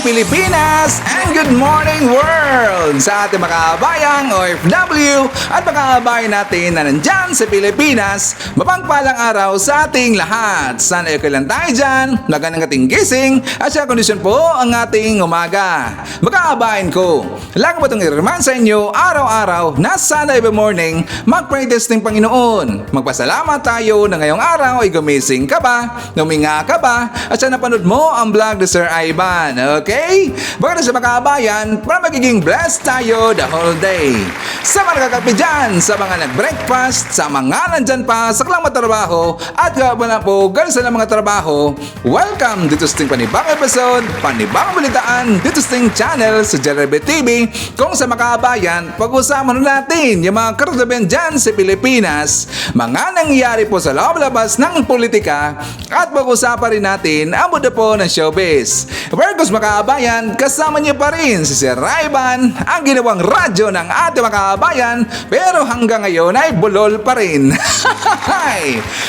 Pilipinas and good morning world sa ating mga kabayang OFW at mga kabayan natin na nandyan sa Pilipinas. Mapagpalang araw sa ating lahat. Sana ay kailan tayo dyan, magandang ating gising at sa kondisyon po ang ating umaga. Mga kabayan ko, lagi po itong i-remind sa inyo araw-araw na sana every morning mag-pray testing Panginoon. Magpasalamat tayo na ngayong araw ay gumising ka ba, huminga ka ba at sana napanood mo ang vlog ni Sir Ivan. Okay? Baka na sa mga kabayan, para magiging blessed tayo the whole day. Sa mga kakapi dyan, sa mga nag-breakfast, sa mga nandyan pa, sa klang matrabaho, at na po, galing sa mga trabaho, welcome dito sa ating panibang episode, panibang balitaan, dito sa ating channel sa JLB TV. Kung sa mga kabayan, pag-usapan natin yung mga karanasan dyan sa Pilipinas, mga nangyayari po sa loob-labas ng politika, at pag-usapan rin natin ang mundo po ng showbiz. Vergus mga kabayan, kasama niyo pa rin si Sir Ivan, ang ginawang radyo ng ating mga kabayan, pero hanggang ngayon ay bulol pa rin.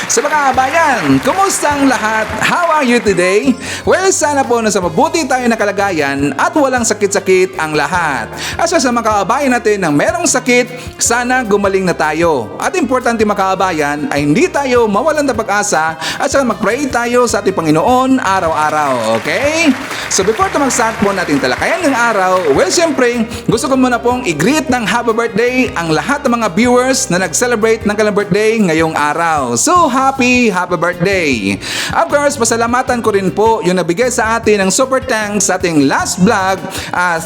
Sa mga kabayan, kumusta ang lahat? How are you today? Well, sana po nasa mabuti tayo na kalagayan at walang sakit-sakit ang lahat. At sa mga kabayan natin na merong sakit, sana gumaling na tayo. At importante mga kabayan ay hindi tayo mawalan ng pag-asa at saka mag-pray tayo sa ating Panginoon araw-araw. Okay? So before mag-start po natin talakayan ng araw, well, siyempre, gusto ko muna pong i-greet ng happy birthday ang lahat ng mga viewers na nag-celebrate ng kanilang birthday ngayong araw. So, happy birthday! Of course, pasalamatan ko rin po yung nabigay sa atin ng super thanks sa ating last vlog.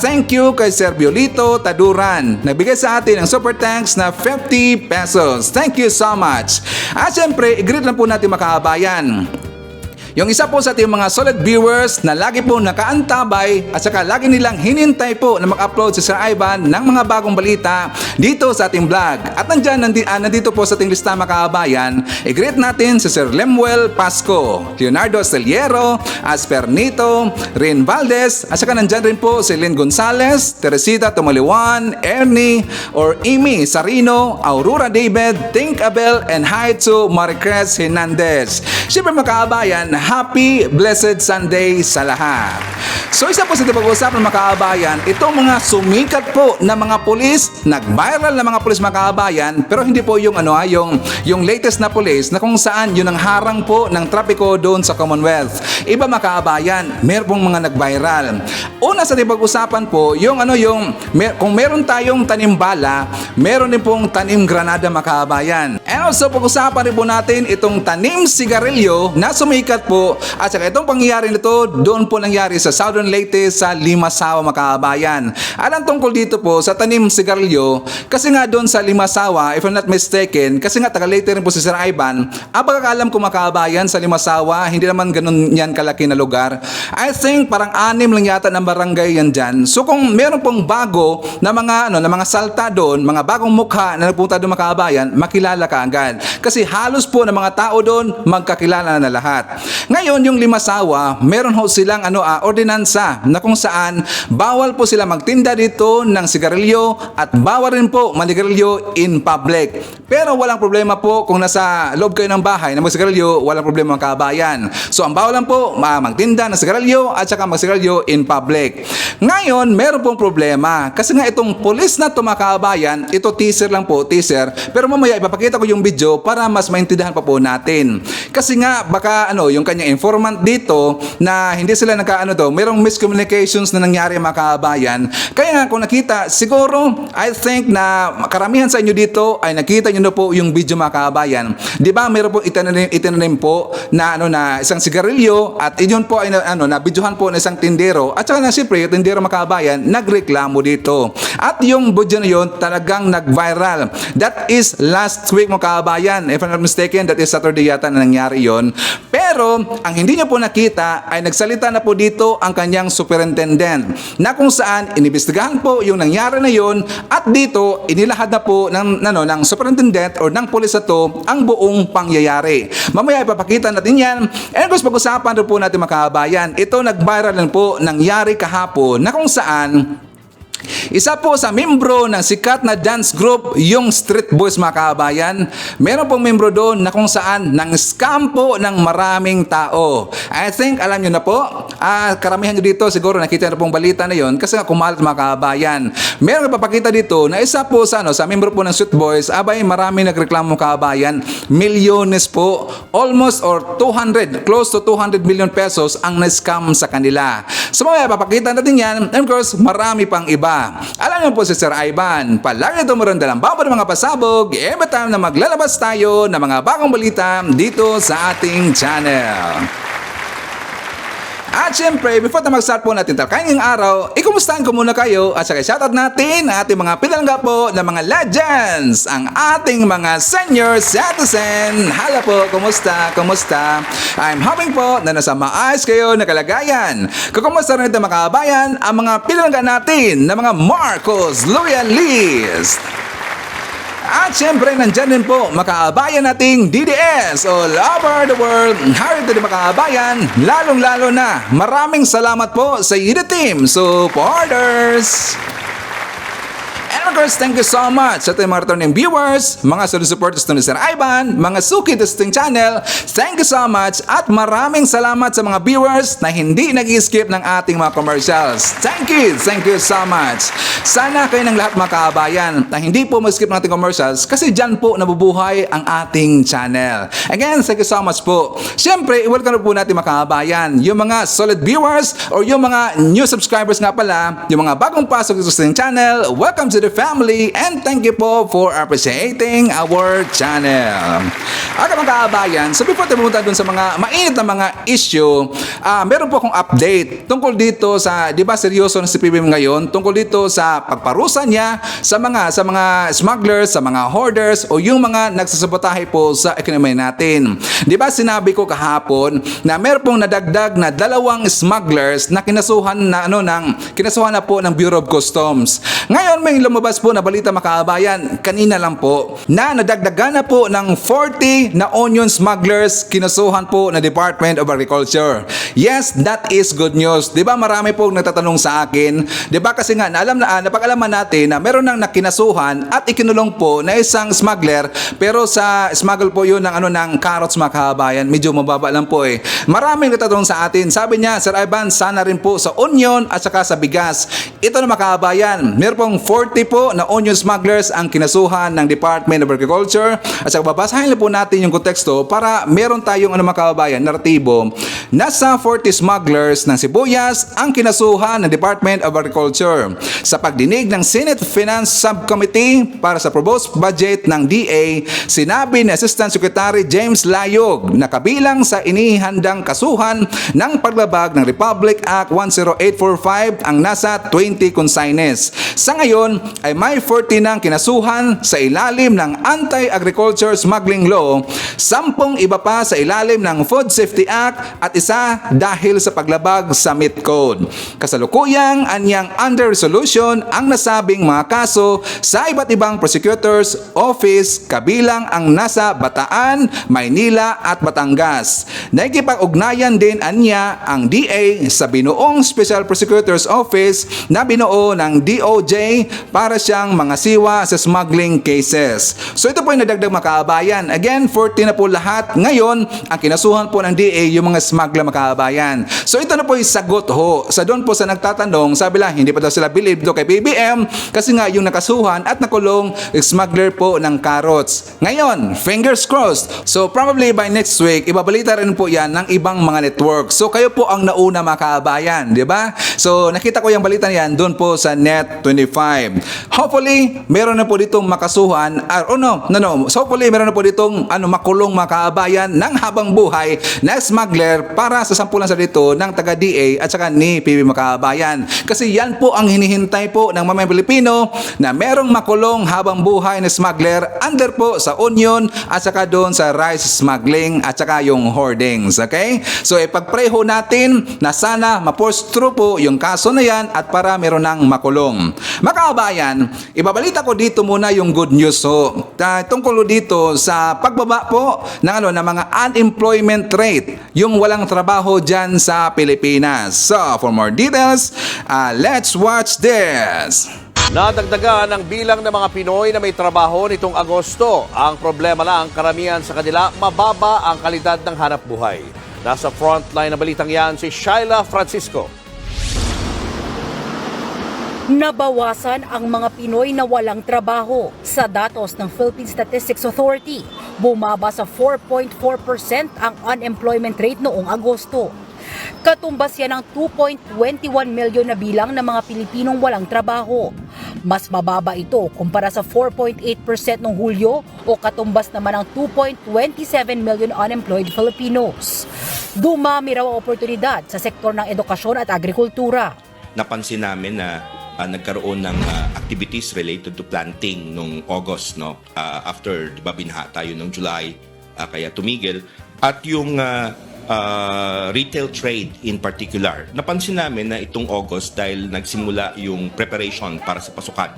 Thank you kay Sir Violito Taduran. Nabigay sa atin ng super thanks na 50 pesos. Thank you so much. At siyempre, i-greet lang po natin mga kabayan. Yung isa po sa ating mga solid viewers na lagi po nakaantabay at saka lagi nilang hinintay po na mag-upload si Sir Ivan ng mga bagong balita dito sa ating vlog. At nandito po sa ating lista mga kabayan, i-greet natin si Sir Lemuel Pasco, Leonardo Esteliero, Aspernito, Rin Valdez, at saka nandyan rin po si Lynn Gonzalez, Teresita Tumaliwan, Ernie or Amy Sarino, Aurora David, Think Abel, and hi to Maricres Hernandez. Siyempre mga kabayan, happy, blessed Sunday sa lahat. So isa po sa pag-uusapan ng mga kabayan, itong mga sumikat po na mga pulis, nag-viral na mga pulis mga kabayan, pero hindi po yung yung latest na pulis na kung saan yun ang harang po ng trapiko doon sa Commonwealth. Iba mga kabayan, meron pong mga nag-viral. Una sa pag-usapan po, kung meron tayong tanim bala, meron din pong tanim granada mga kabayan. And also pag-usapan rin po natin itong tanim sigarilyo na sumikat po, at saka itong pangyayari nito doon po nangyari sa Southern Leyte sa Limasawa mga kabayan. Alang tungkol dito po sa tanim sigarilyo, kasi nga doon sa Limasawa, if I'm not mistaken, kasi nga taga Leyte rin po si Sir Ivan, ang pagkakalam ko mga kabayan sa Limasawa, hindi naman ganun yan kalaki na lugar. I think parang 6 lang yata ng barangay yan dyan. So kung meron pong bago na mga salta doon, mga bagong mukha na nagpunta doon mga kabayan, makilala ka agad. Kasi halos po ng mga tao doon magkakilala na lahat. Ngayon, yung Limasawa, meron ho silang ordinansa na kung saan bawal po sila magtinda dito ng sigarilyo at bawal rin po manigarilyo in public. Pero walang problema po kung nasa loob kayo ng bahay na magsigarilyo, walang problema mga kabayan. So ang bawal lang po magtinda ng sigarilyo at saka magsigarilyo in public. Ngayon, meron pong problema kasi nga itong pulis na mga kabayan, ito teaser lang po, teaser. Pero mamaya ipapakita ko yung video para mas maintindihan pa po natin. Kasi nga baka yung kanyang informant dito na hindi sila merong miscommunications na nangyari mga kabayan. Kaya nga kung nakita, siguro I think na karamihan sa inyo dito ay nakita nyo na po yung video mga kabayan. Di ba meron po itinanim po na isang sigarilyo at yun po ay na-videohan po na isang tindero at saka na siyempre yung tindero mga kabayan nagreklamo dito. At yung video na yun talagang nag-viral. That is last week mga kabayan. If I'm not mistaken, that is Saturday yata na nangyari yon. Pero ang hindi nyo po nakita ay nagsalita na po dito ang kanyang superintendent na kung saan inibestigahan po yung nangyari na yon at dito inilahad na po ng superintendent or ng pulis na to ang buong pangyayari. Mamaya ipapakita natin yan. And gusto pag-usapan rin po natin mga kabayan, ito nag-viral lang po nangyari kahapon na kung saan isa po sa membro ng sikat na dance group, yung Street Boys mga kabayan. Meron pong membro doon na kung saan nang scam po ng maraming tao. I think alam nyo na po, karamihan nyo dito siguro nakita na pong balita na yon kasi nga kumalat mga kabayan. Meron papakita dito na isa po sa membro po ng Street Boys, abay marami nagreklamo kabayan, milyones po, almost or 200, close to 200 million pesos ang na-scam sa kanila. So mamaya papakita natin yan, and of course marami pang iba. Alam niyo po si Sir Ivan, palagi tumuranda ng bawat mga pasabog every time na maglalabas tayo ng mga bagong balita dito sa ating channel. At syempre, before na mag-start po natin talakayin ngayong araw, ikumustahan ko muna kayo at saka shoutout natin ang ating mga pinalangga po ng mga legends, ang ating mga senior citizen. Hala po, kumusta? Kumusta? I'm hoping po na nasa maayos kayo na kalagayan. Kukumusta rin ito mga kabayan ang mga pinalangga natin ng mga Marcos Loyalist. At syempre, nandyan din po makaabayan nating DDS all over the world. Harito din makaabayan, lalong-lalo na. Maraming salamat po sa UD Team supporters. And of course, thank you so much sa ating mga returning viewers, mga solid supporters ni Sir Ivan, mga suki sa ating channel. Thank you so much at maraming salamat sa mga viewers na hindi nag-skip ng ating mga commercials. Thank you so much. Sana kayo ng lahat mga kabayan na hindi po mag-skip ng ating commercials kasi dyan po nabubuhay ang ating channel. Again, thank you so much po. Siyempre, i-welcome po natin mga kabayan, yung mga solid viewers or yung mga new subscribers nga pala, yung mga bagong pasok sa ating channel. Welcome to the family and thank you po for appreciating our channel. Okay mga kabayan, so before tayo pumunta dun sa mga mainit na mga issue, meron po akong update tungkol dito sa, di ba seryoso na si PBM ngayon, tungkol dito sa pagparusa niya sa mga smugglers, sa mga hoarders o yung mga nagsasabotahe po sa ekonomiya natin. Di ba sinabi ko kahapon na meron pong nadagdag na 2 smugglers na kinasuhan na po ng Bureau of Customs. Ngayon may lumabas po na balita mga kabayan kanina lang po na nadagdagan na po ng 40 na onion smugglers kinasuhan po na Department of Agriculture. Yes, that is good news. 'Di ba marami po nagtatanong sa akin, 'di ba kasi nga napag-alaman natin na meron nang nakinasuhan at ikinulong po na isang smuggler pero sa smuggle po 'yun ng carrots mga kabayan, medyo mababa lang po eh. Maraming nagtatanong sa atin. Sabi niya, Sir Ivan, sana rin po sa onion at saka sa bigas. Ito na mga kabayan, meron pong 40 po na onion smugglers ang kinasuhan ng Department of Agriculture. At saka babasahin po natin yung konteksto para meron tayong mga kababayan, naratibo. Nasa 40 smugglers ng sibuyas ang kinasuhan ng Department of Agriculture. Sa pagdinig ng Senate Finance Subcommittee para sa proposed budget ng DA, sinabi ni Assistant Secretary James Layog na kabilang sa inihandang kasuhan ng paglabag ng Republic Act 10845 ang nasa 20 consignes. Sa ngayon ay may 40 nang kinasuhan sa ilalim ng Anti-Agriculture Smuggling Law, 10 iba pa sa ilalim ng Food Safety Act at isa dahil sa paglabag sa Meat Code. Kasalukuyang anyang under resolution ang nasabing mga kaso sa iba't ibang prosecutors office kabilang ang nasa Bataan, Maynila at Batangas. Nakikipag-ugnayan din anya ang DA sa binuong Special Prosecutor's Office na binuo ng DOJ para siyang mga siwa sa smuggling cases. So ito po yung nadagdag mga kabayan. Again, 40 na po lahat. Ngayon, ang kinasuhan po ng DA yung mga smuggler mga kabayan. So ito na po yung sagot ho. Sa doon po sa nagtatanong, sabi lang, hindi pa daw sila believe do kay BBM kasi nga yung nakasuhan at nakulong smuggler po ng carrots. Ngayon, fingers crossed. So probably by next week, ibabalita rin po yan ng ibang mga network. So kayo po ang nauna mga kabayan, di ba? So nakita ko yung balita niyan nandun po sa Net 25. Hopefully, meron na po ditong makasuhan, so hopefully, meron na po ditong makulong mga kaabayan ng habang buhay na smuggler para sa sampulan sa dito ng taga-DA at saka ni PB Makabayan. Kasi yan po ang hinihintay po ng mga Pilipino na merong makulong habang buhay na smuggler under po sa onion at saka doon sa rice smuggling at saka yung hoardings. Okay? So ipag-pray ho natin na sana ma-force through po yung kaso na yan at para meron ng makulong. Makabayan, ibabalita ko dito muna yung good news ho. Tungkol dito sa pagbaba po ng mga unemployment rate, yung walang trabaho dyan sa Pilipinas. So for more details, let's watch this. Nadagdagan ang bilang ng mga Pinoy na may trabaho nitong Agosto. Ang problema lang, karamihan sa kanila, mababa ang kalidad ng hanap buhay. Nasa frontline na balitang yan si Shaila Francisco. Nabawasan ang mga Pinoy na walang trabaho. Sa datos ng Philippine Statistics Authority, bumaba sa 4.4% ang unemployment rate noong Agosto. Katumbas yan ng 2.21 milyon na bilang ng mga Pilipinong walang trabaho. Mas mababa ito kumpara sa 4.8% noong Hulyo o katumbas naman ng 2.27 million unemployed Filipinos. Dumami raw ang oportunidad sa sektor ng edukasyon at agrikultura. Napansin namin na nagkaroon ng activities related to planting nung August, no? After, di ba, binha tayo nung July, kaya tumigil. At yung retail trade in particular, napansin namin na itong August dahil nagsimula yung preparation para sa pasukan.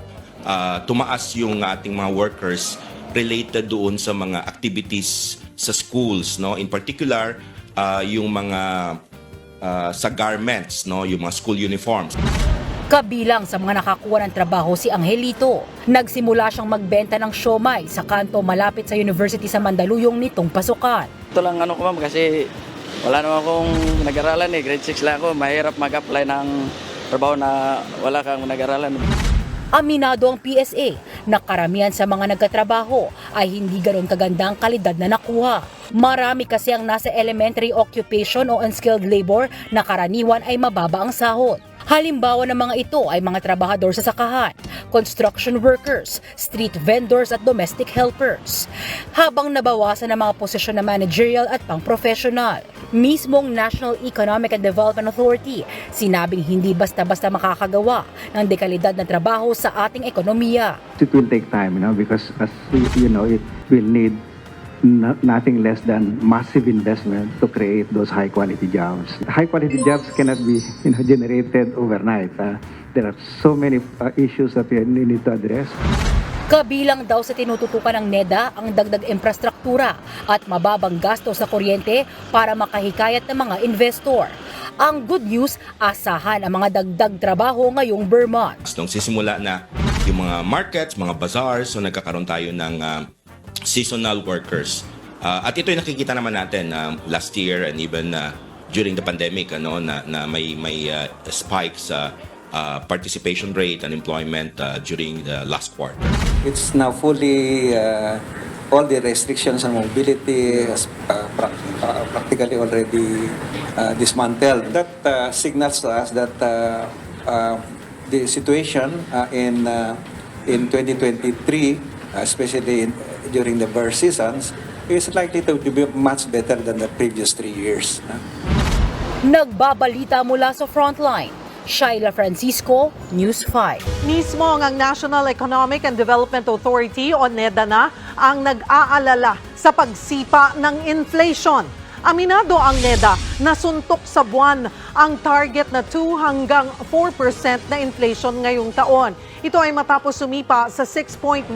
Tumaas yung ating mga workers related doon sa mga activities sa schools, no? In particular, yung mga sa garments, no? Yung mga school uniforms. Kabilang sa mga nakakuha ng trabaho si Angelito. Nagsimula siyang magbenta ng siomai sa kanto malapit sa University sa Mandaluyong nitong pasukan. Ito lang ko ma'am kasi wala naman akong nag-aralan grade 6 lang ako. Mahirap mag-apply ng trabaho na wala kang nag-aralan. Aminado ang PSA na karamihan sa mga nagkatrabaho ay hindi ganoon kaganda ang kalidad na nakuha. Marami kasi ang nasa elementary occupation o unskilled labor na karaniwan ay mababa ang sahod. Halimbawa ng mga ito ay mga trabahador sa sakahan, construction workers, street vendors at domestic helpers. Habang nabawasan ang mga posisyon na managerial at pang-professional. Mismong National Economic and Development Authority sinabing hindi basta-basta makakagawa ng dekalidad na trabaho sa ating ekonomiya. It will take time, because as it will need nothing less than massive investment to create those high-quality jobs. High-quality jobs cannot be generated overnight. There are so many issues that we need to address. Kabilang daw sa tinututukan ng NEDA ang dagdag infrastruktura at mababang gasto sa kuryente para makahikayat ng mga investor. Ang good news, asahan ang mga dagdag trabaho ngayong Vermont. Nung sisimula na yung mga markets, mga bazaars, so nagkakaroon tayo ng seasonal workers. At ito yung nakikita naman natin last year and even during the pandemic na may spike sa participation rate and employment during the last quarter. It's now fully all the restrictions on mobility is practically already dismantled. That signals to us that the situation in 2023, especially during the birth seasons, is likely to be much better than the previous 3 years. Nagbabalita mula sa Frontline, Shaila Francisco, News 5. Mismo ang National Economic and Development Authority o NEDA na ang nag-aalala sa pagsipa ng inflation. Aminado ang NEDA na suntok sa buwan ang target na 2 hanggang 4% na inflation ngayong taon. Ito ay matapos sumipa sa 6.1%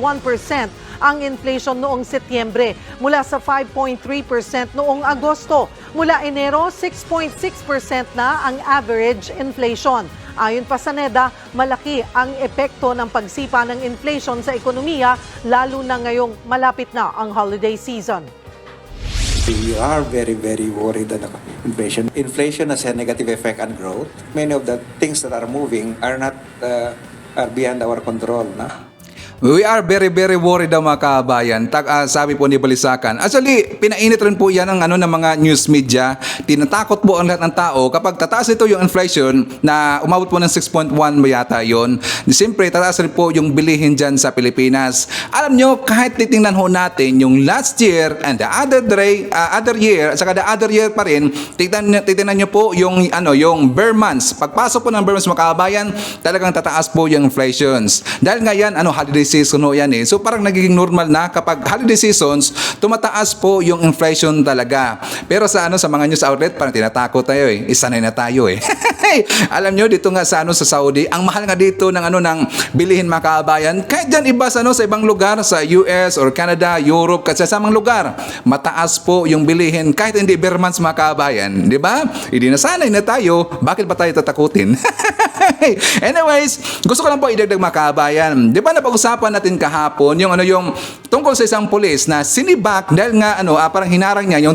ang inflation noong Setyembre mula sa 5.3% noong Agosto. Mula Enero, 6.6% na ang average inflation. Ayon pa sa NEDA, malaki ang epekto ng pagsipa ng inflation sa ekonomiya lalo na ngayong malapit na ang holiday season. We are very, very worried about inflation. Inflation has a negative effect on growth. Many of the things that are moving are not are beyond our control. We are very worried daw mga kabayan. Sabi po ni Balisacan. Actually, pinainit rin po yan ng mga news media. Tinatakot po ang lahat ng tao kapag tataas ito yung inflation na umabot po ng 6.1 yata yon. Siyempre, tataas rin po yung bilihin dyan sa Pilipinas. Alam nyo, kahit titingnan ho natin yung last year and the other year, at saka the other year pa rin, titingnan nyo po yung bare months. Pagpasok po ng bare months mga kabayan, talagang tataas po yung inflations. Dahil nga yan, holiday season ho yan eh. So parang nagiging normal na kapag holiday seasons, tumataas po yung inflation talaga. Pero sa mga news outlet, parang tinatakot tayo eh. Isanay na tayo eh. Alam nyo, dito nga sa Saudi, ang mahal nga dito ng bilihin mga kabayan. Kahit dyan iba sa ibang lugar, sa US or Canada, Europe, kasi sa mga lugar, mataas po yung bilihin kahit hindi bare months mga kabayan. Di ba? Hindi nasanay na tayo. Bakit ba tayo tatakutin? Anyways, gusto ko lang po idagdag mga kabayan. Di ba napag-usapan natin kahapon yung tungkol sa isang pulis na sinibak dahil nga parang hinarang niya yung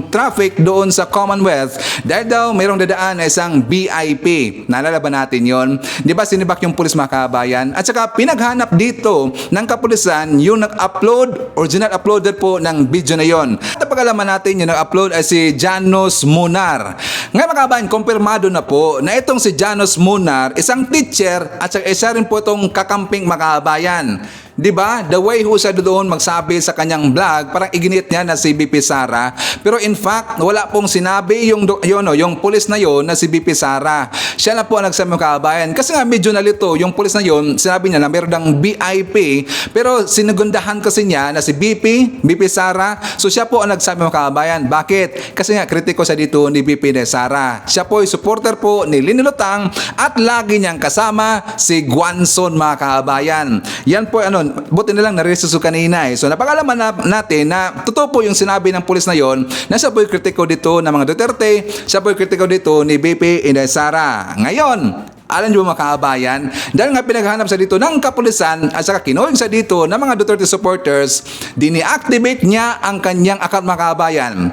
traffic doon sa Commonwealth dahil daw mayroong dadaan na isang BIP. Naalala ba natin yon? Di ba sinibak yung pulis mga kabayan? At saka pinaghanap dito ng kapulisan yung nag-upload, original uploader po ng video na yon. At napag-alaman natin yung nag-upload ay si Janos Munar. Ngayon mga kabayan, kumpirmado na po na itong si Janos Munar, isang teacher at saka isa rin po itong kakamping mga kabayan. Di ba? The way ho siya doon magsabi sa kanyang vlog, parang iginit niya na si BP Sara. Pero in fact, wala pong sinabi yung pulis na yon na si BP Sara. Siya na po ang nagsabi mga kabayan. Kasi nga medyo nalito, yung pulis na yon, sinabi niya na meron ng BIP, pero sinagundahan kasi niya na si BP Sara. So siya po ang nagsabi mga kabayan. Bakit? Kasi nga kritiko siya dito ni BP de Sara. Siya po ay supporter po ni Lini Lutang at lagi niyang kasama si Guanzon mga kabayan. Yan po buti na lang na-resuso kanina eh. So napag-alaman natin na totoo po yung sinabi ng pulis na yon na siya po yung kritiko dito ng mga Duterte, siya po yung kritiko dito ni BP Inday Sara. Ngayon, alam nyo mga kabayan, dahil nga pinaghanap sa dito ng kapulisan at saka kinuhig sa dito ng mga Duterte supporters, dini-activate niya ang kanyang account mga kabayan.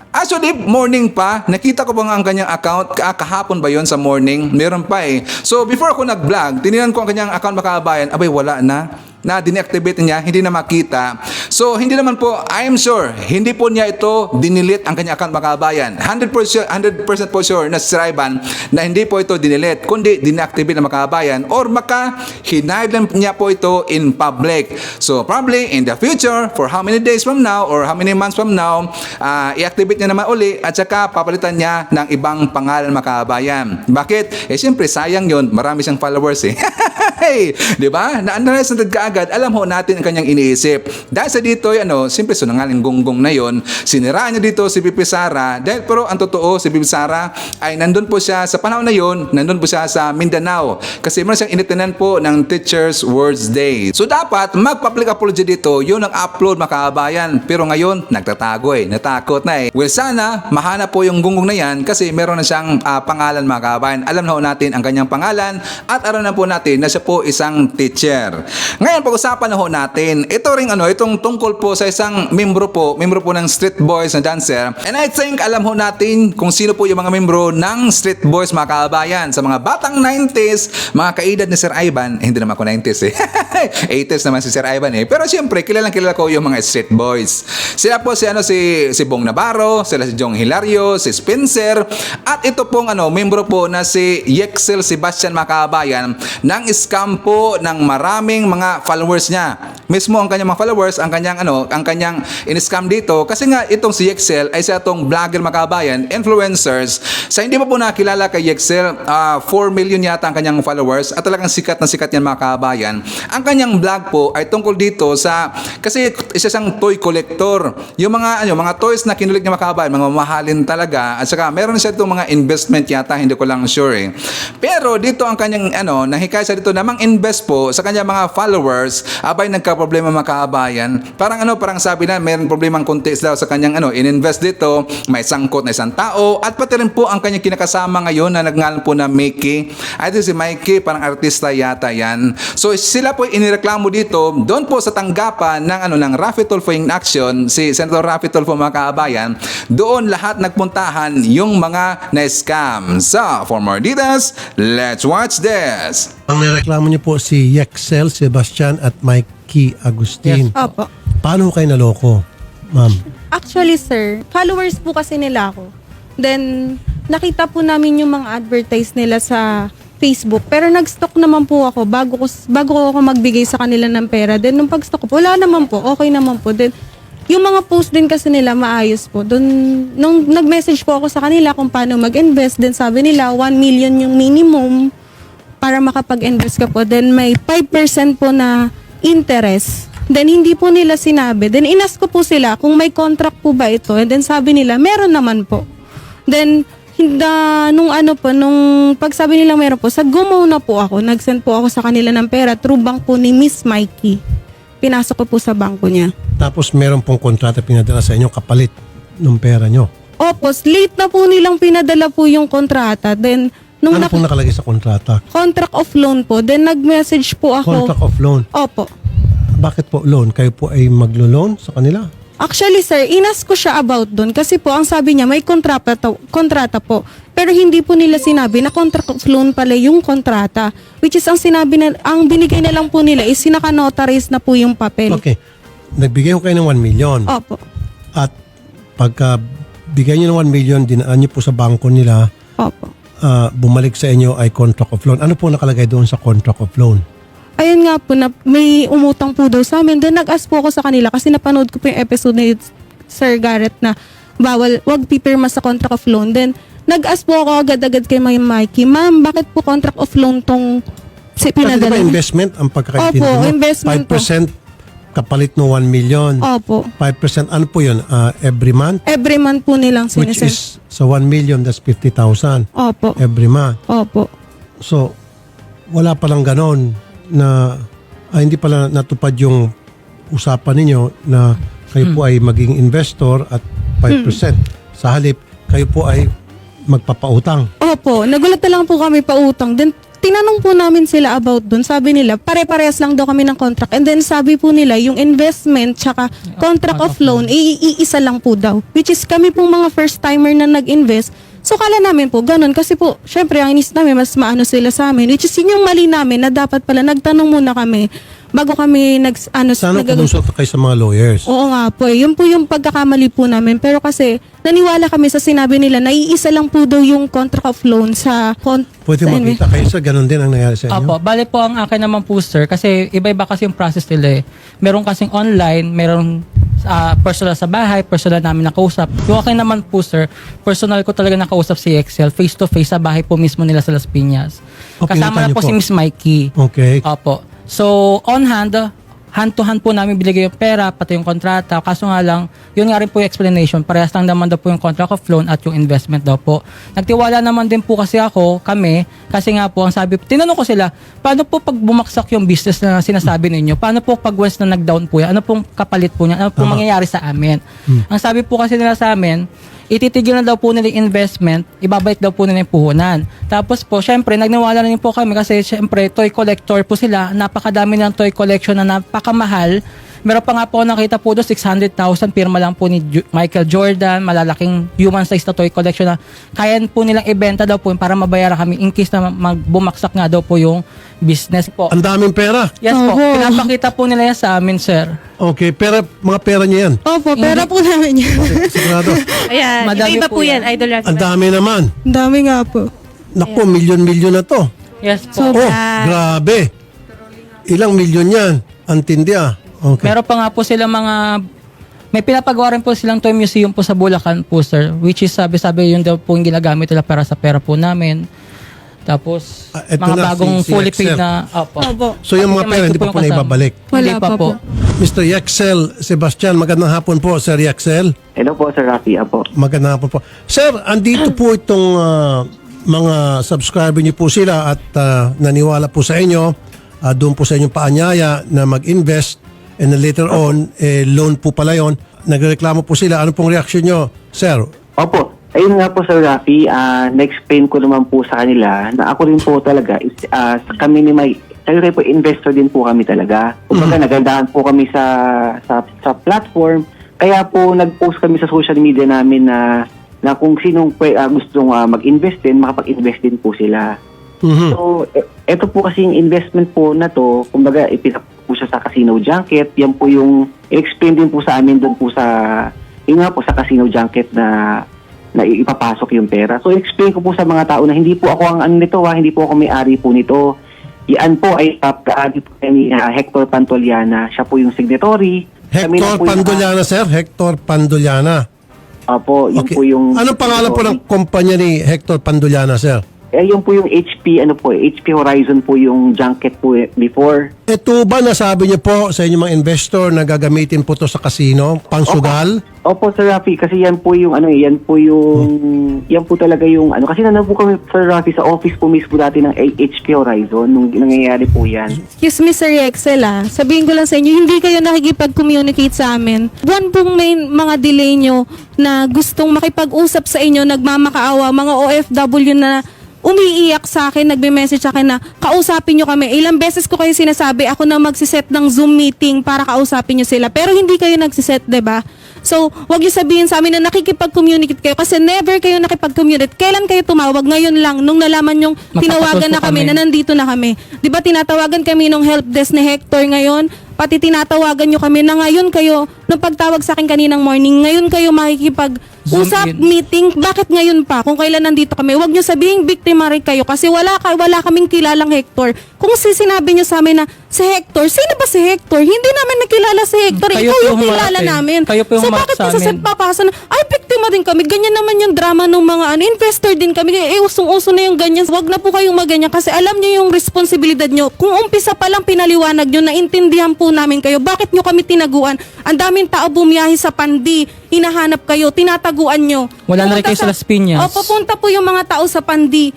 Actually, morning pa, nakita ko pa nga ang kanyang account, kahapon ba yon sa morning? Meron pa eh. So, before ako nag-vlog, tinignan ko ang kanyang account mga kabayan, abay wala na dineactivate niya, hindi na makita. So, hindi naman po, I am sure, hindi po niya ito dinilit ang kanyang account mga kabayan. 100% po sure na si Raiban na hindi po ito dinilit, kundi dineactivate ng mga kabayan or hinide niya po ito in public. So, probably in the future, for how many days from now or how many months from now, i-activate niya naman uli at saka papalitan niya ng ibang pangalan mga kabayan. Bakit? Siyempre, sayang yon, marami siyang followers eh. Di ba? Na-analyze natin kaagad, alam ho natin ang kanyang iniisip. Dahil sa dito, simple sunangaling gonggong na yon, siniraan niya dito si BP Sara, pero ang totoo, si BP Sara ay nandun po siya, sa panahon na yon, nandun po siya sa Mindanao. Kasi meron siyang initinan po ng Teachers Words Day. So dapat, mag-public apology dito, yun ang upload mga kabayan. Pero ngayon, nagtatago natakot na eh. Well, sana, mahanap po yung gonggong na yan kasi meron na siyang pangalan mga kabayan. Alam na ho natin ang kanyang pangalan at alam na po natin na siya po isang teacher. Ngayon, pag-usapan na ho natin, itong tungkol po sa isang membro po ng Street Boys na dancer. And I think alam ho natin kung sino po yung mga membro ng Street Boys mga kabayan. Sa mga batang 90s, mga kaedad ni Sir Ivan, hindi naman ako 90s eh. 80s naman si Sir Ivan eh. Pero siyempre, kilala ko yung mga Street Boys. Sila po si Bong Navarro, sila si Jong Hilario, si Spencer, at ito pong membro po na si Yexel Sebastian mga kabayan ng scam po ng maraming mga followers niya. Mismo ang kanyang mga followers, ang kanyang in-scam dito kasi nga itong si Yexel ay sa itong vlogger mga kabayan, influencers. Sa hindi pa po nakilala kay Yexel, 4 million yata ang kanyang followers at talagang sikat na sikat yan mga kabayan. Ang kanyang vlog po ay tungkol dito kasi isa siyang toy collector. Yung mga toys na kinulik niya mga kabayan, mga mamahalin talaga at saka meron siya itong mga investment yata, hindi ko lang sure eh. Pero dito ang kanyang nahikay sa dito namang invest po sa kanyang mga followers, abay nagka-problema mga kabayan. Parang sabi na mayroong problemang konti daw sa kanyang ininvest dito, may sangkot na isang tao at pati rin po ang kanyang kinakasama ngayon na nagngalan po na Mickey. Ay si Mikey, parang artista yata yan. So sila po inireklamo dito doon po sa tanggapan ng Raffy Tulfo in Action, si Senator Raffy Tulfo mga kabayan. Doon lahat nagpuntahan yung mga na-scam. So for more details, let's watch this. Ang nireklamo niyo po si Yexel Sebastian at Mikey Agustin. Opo. Paano kayo naloko, ma'am? Actually, sir, followers po kasi nila ako. Then, nakita po namin yung mga advertise nila sa Facebook. Pero nag-stock naman po ako bago ako magbigay sa kanila ng pera. Then, nung pag-stock ko, wala naman po. Okay naman po. Then, yung mga post din kasi nila maayos po. Doon, nung nag-message po ako sa kanila kung paano mag-invest, then sabi nila 1 million yung minimum para makapag-invest ka po. Then, may 5% po na interest. Then, hindi po nila sinabi. Then, inas ko po sila kung may contract po ba ito. And then, sabi nila, meron naman po. Then, nung pagsabi nila meron po, sa Gumo na po ako. Nag-send po ako sa kanila ng pera through bank po ni Miss Mikey. Pinasok ko po sa bangko niya. Tapos meron pong kontrata pinadala sa inyo kapalit ng pera nyo. Opo, late na po nilang pinadala po yung kontrata. Then, Ano pong nakalagay sa kontrata? contract of loan po. Then, nag-message po ako. Contract of loan. Opo. Bakit po loan? Kayo po ay maglo-loan sa kanila? Actually, sir, inas ko siya about doon kasi po, ang sabi niya, may kontrata po. Pero hindi po nila sinabi na contract of loan pala yung kontrata. Which is, ang binigay na lang po nila is sinaka-notarize na po yung papel. Okay. Nagbigay ko kayo ng 1 million. Opo. At pagka bigay nyo ng 1 million, dinaan nyo po sa bangko nila, Opo. bumalik sa inyo ay contract of loan. Ano po nakalagay doon sa contract of loan? Ayun nga po, na may umutang po daw sa amin. Then nag-ask po ako sa kanila kasi napanood ko po yung episode ni Sir Garrett na wag pipirma sa contract of loan. Then nag-ask po ako agad-agad kay Mikey, ma'am, bakit po contract of loan tong pinadala? Di ba investment ang pagkakaintindi mo? Opo, investment 5% kapalit no 1 million. Opo. 5%, ano po yun? Every month? Every month po nilang Which sinesend. is, sa 1 million, that's 50,000 Opo. every month. Opo. So, wala palang ganon na hindi pala natupad yung usapan ninyo na kayo po ay maging investor at 5%. Sa halip, kayo po ay magpapautang. Opo, nagulat na lang po kami pautang. Then, tinanong po namin sila about dun. Sabi nila, pare-parehas lang daw kami ng contract. And then, sabi po nila, yung investment tsaka contract of loan, iisa lang po daw. Which is, kami pong mga first-timer na nag-invest. So, kala namin po, ganun. Kasi po, syempre, ang inis namin, mas maano sila sa amin. Which is, yun yung mali namin na dapat pala, nagtanong muna kami bago kami Sana kumusot kayo sa mga lawyers. Oo nga po. Yun po yung pagkakamali po namin. Pero kasi, naniwala kami sa sinabi nila na iisa lang po daw yung contract of loan sa Pwede makita kayo sa ganun din ang nangyari sa inyo? Opo, bale po ang akin naman po sir, kasi iba-iba kasi yung process nila eh. Meron kasing online, meron personal sa bahay, personal namin nakausap. Yung akin naman po sir, personal ko talaga nakausap si Excel, face to face sa bahay po mismo nila sa Las Piñas. Okay, Kasama na nakita po niyo si po. Miss Mikey. Okay. Opo. So, on hand to hand po namin binigay yung pera, pati yung kontrata. Kaso nga lang, yun nga rin po yung explanation. Parehas lang naman daw po yung contract of loan at yung investment daw po. Nagtiwala naman din po kasi kami, kasi nga po, ang sabi, tinanong ko sila, paano po pag bumaksak yung business na sinasabi ninyo? Paano po pag once na nag-down po yan? Ano pong kapalit po niya? Ano pong mangyayari sa amin? Ang sabi po kasi nila sa amin, ititigil na daw po nila yung investment, ibabalik daw po nila yung puhunan. Tapos po, syempre, nagniwala na rin po kami kasi syempre, toy collector po sila. Napakadami ng toy collection na napakamahal. Meron pa nga po nakita po doon, 600,000 pirma lang po ni Michael Jordan, malalaking human size na toy collection na kaya po nilang ibenta daw po para mabayaran kami in case na bumaksak nga daw po yung business po. Ang daming pera. Yes po, pinapakita po nila yan sa amin, sir. Okay, mga pera niya yan. Opo, pera po namin yan. Sigurado. Ayan, Madami iba po po yan, yan. Idol Rafi. Ang dami naman. Ang dami nga po. Naku, milyon-milyon na to. Yes po. Oh, grabe. Ilang milyon yan? Antindi ah. Okay. Meron pa nga po sila may pinapagawa rin po silang toy museum po sa Bulacan po, sir. Which is, sabi yun daw po yung ginagamit nila para sa pera po namin. Tapos, eto mga na, bagong si fully Excel. paid na, opo. So yung mga pera, hindi pa po na ibabalik. Hindi pa po. Mr. Yexel Sebastian, magandang hapon po, Sir Yexel. Hello po, Sir Rafi. Apo. Magandang hapon po. Sir, andito po itong mga subscriber niyo po sila at naniwala po sa inyo, doon po sa inyong paanyaya na mag-invest and then later on, loan po pala yun. Nagreklamo po sila. Ano pong reaksyon nyo, sir? Opo. Ayun nga po, Sir Rafi, na-explain ko naman po sa kanila na ako rin po talaga, kami ni Mike, tayo po investor din po kami talaga. Kumbaga, nagandahan po kami sa platform. Kaya po, nag-post kami sa social media namin na kung sinong gustong mag-invest din, makapag-invest din po sila. So, ito po kasi yung investment po na to, kumbaga, ipinap po siya sa Casino Junket. Yan po yung, i-explain din po sa amin doon po yun nga po sa Casino Junket na ipapasok yung pera. So, explain ko po sa mga tao na hindi po ako ang ano nito, hindi po ako may-ari po nito. Yan po ay kaari po ni Hector Pantoliana. Siya po yung signatory. Hector Pantoliana, sir? Hector Pantoliana. Opo, yun Okay. po yung... Anong pangalan po ng kumpanya ni Hector Pantoliana, sir? Yun po yung HP Horizon po yung junket po before. Ito ba nasabi niyo po sa inyong mga investor na gagamitin po to sa casino, pangsugal? Opo, Sir Rafi, kasi yan po yung yan po talaga yung kasi nandun po kami, Sir Rafi, sa office po mismo dati ng HP Horizon nung nangyayari po yan. Excuse me, Sir Excel, sabihin ko lang sa inyo, hindi kayo nakikipag-communicate sa amin. Buwan pong may mga delay nyo na gustong makipag-usap sa inyo, nagmamakaawa, mga OFW na umiiyak sa akin, nagbe-message sa akin na kausapin nyo kami. Ilang beses ko kayo sinasabi, ako na magsiset ng Zoom meeting para kausapin nyo sila. Pero hindi kayo nagsiset, diba? So, wag nyo sabihin sa amin na nakikipag-communicate kayo kasi never kayo nakipag-communicate. Kailan kayo tumawag? Ngayon lang, nung nalaman yung tinawagan na kami, na nandito na kami. Diba tinatawagan kami nung help desk ni Hector ngayon? Pati tinatawagan nyo kami na ngayon kayo, nung pagtawag sa akin kaninang morning, ngayon kayo makikipag-usap, meeting. Bakit ngayon pa? Kung kailan nandito kami, wag nyo sabihin biktima rin kayo kasi wala kaming kilalang Hector. Kung sinabi nyo sa amin na si Hector, sino ba si Hector? Hindi namin nakilala si Hector. Kayo Ikaw po yung kilala humarap namin. Kayo po yung So humarap bakit sa sa amin. papasa na, ay biktima din kami. Ganyan naman yung drama ng mga investor din kami. Usong-uso na yung ganyan. Wag na po kayong maganyan kasi alam nyo yung responsibilidad nyo. Kung umpisa pa lang pinaliwanag nyo, naintindihan po namin kayo. Bakit nyo kami tinaguan? Ang daming tao bumiyahe sa Pandi. Hinahanap kayo, tinataguan nyo. Wala na rin kayo sa Las Piñas. Papunta po yung mga tao sa Pandi.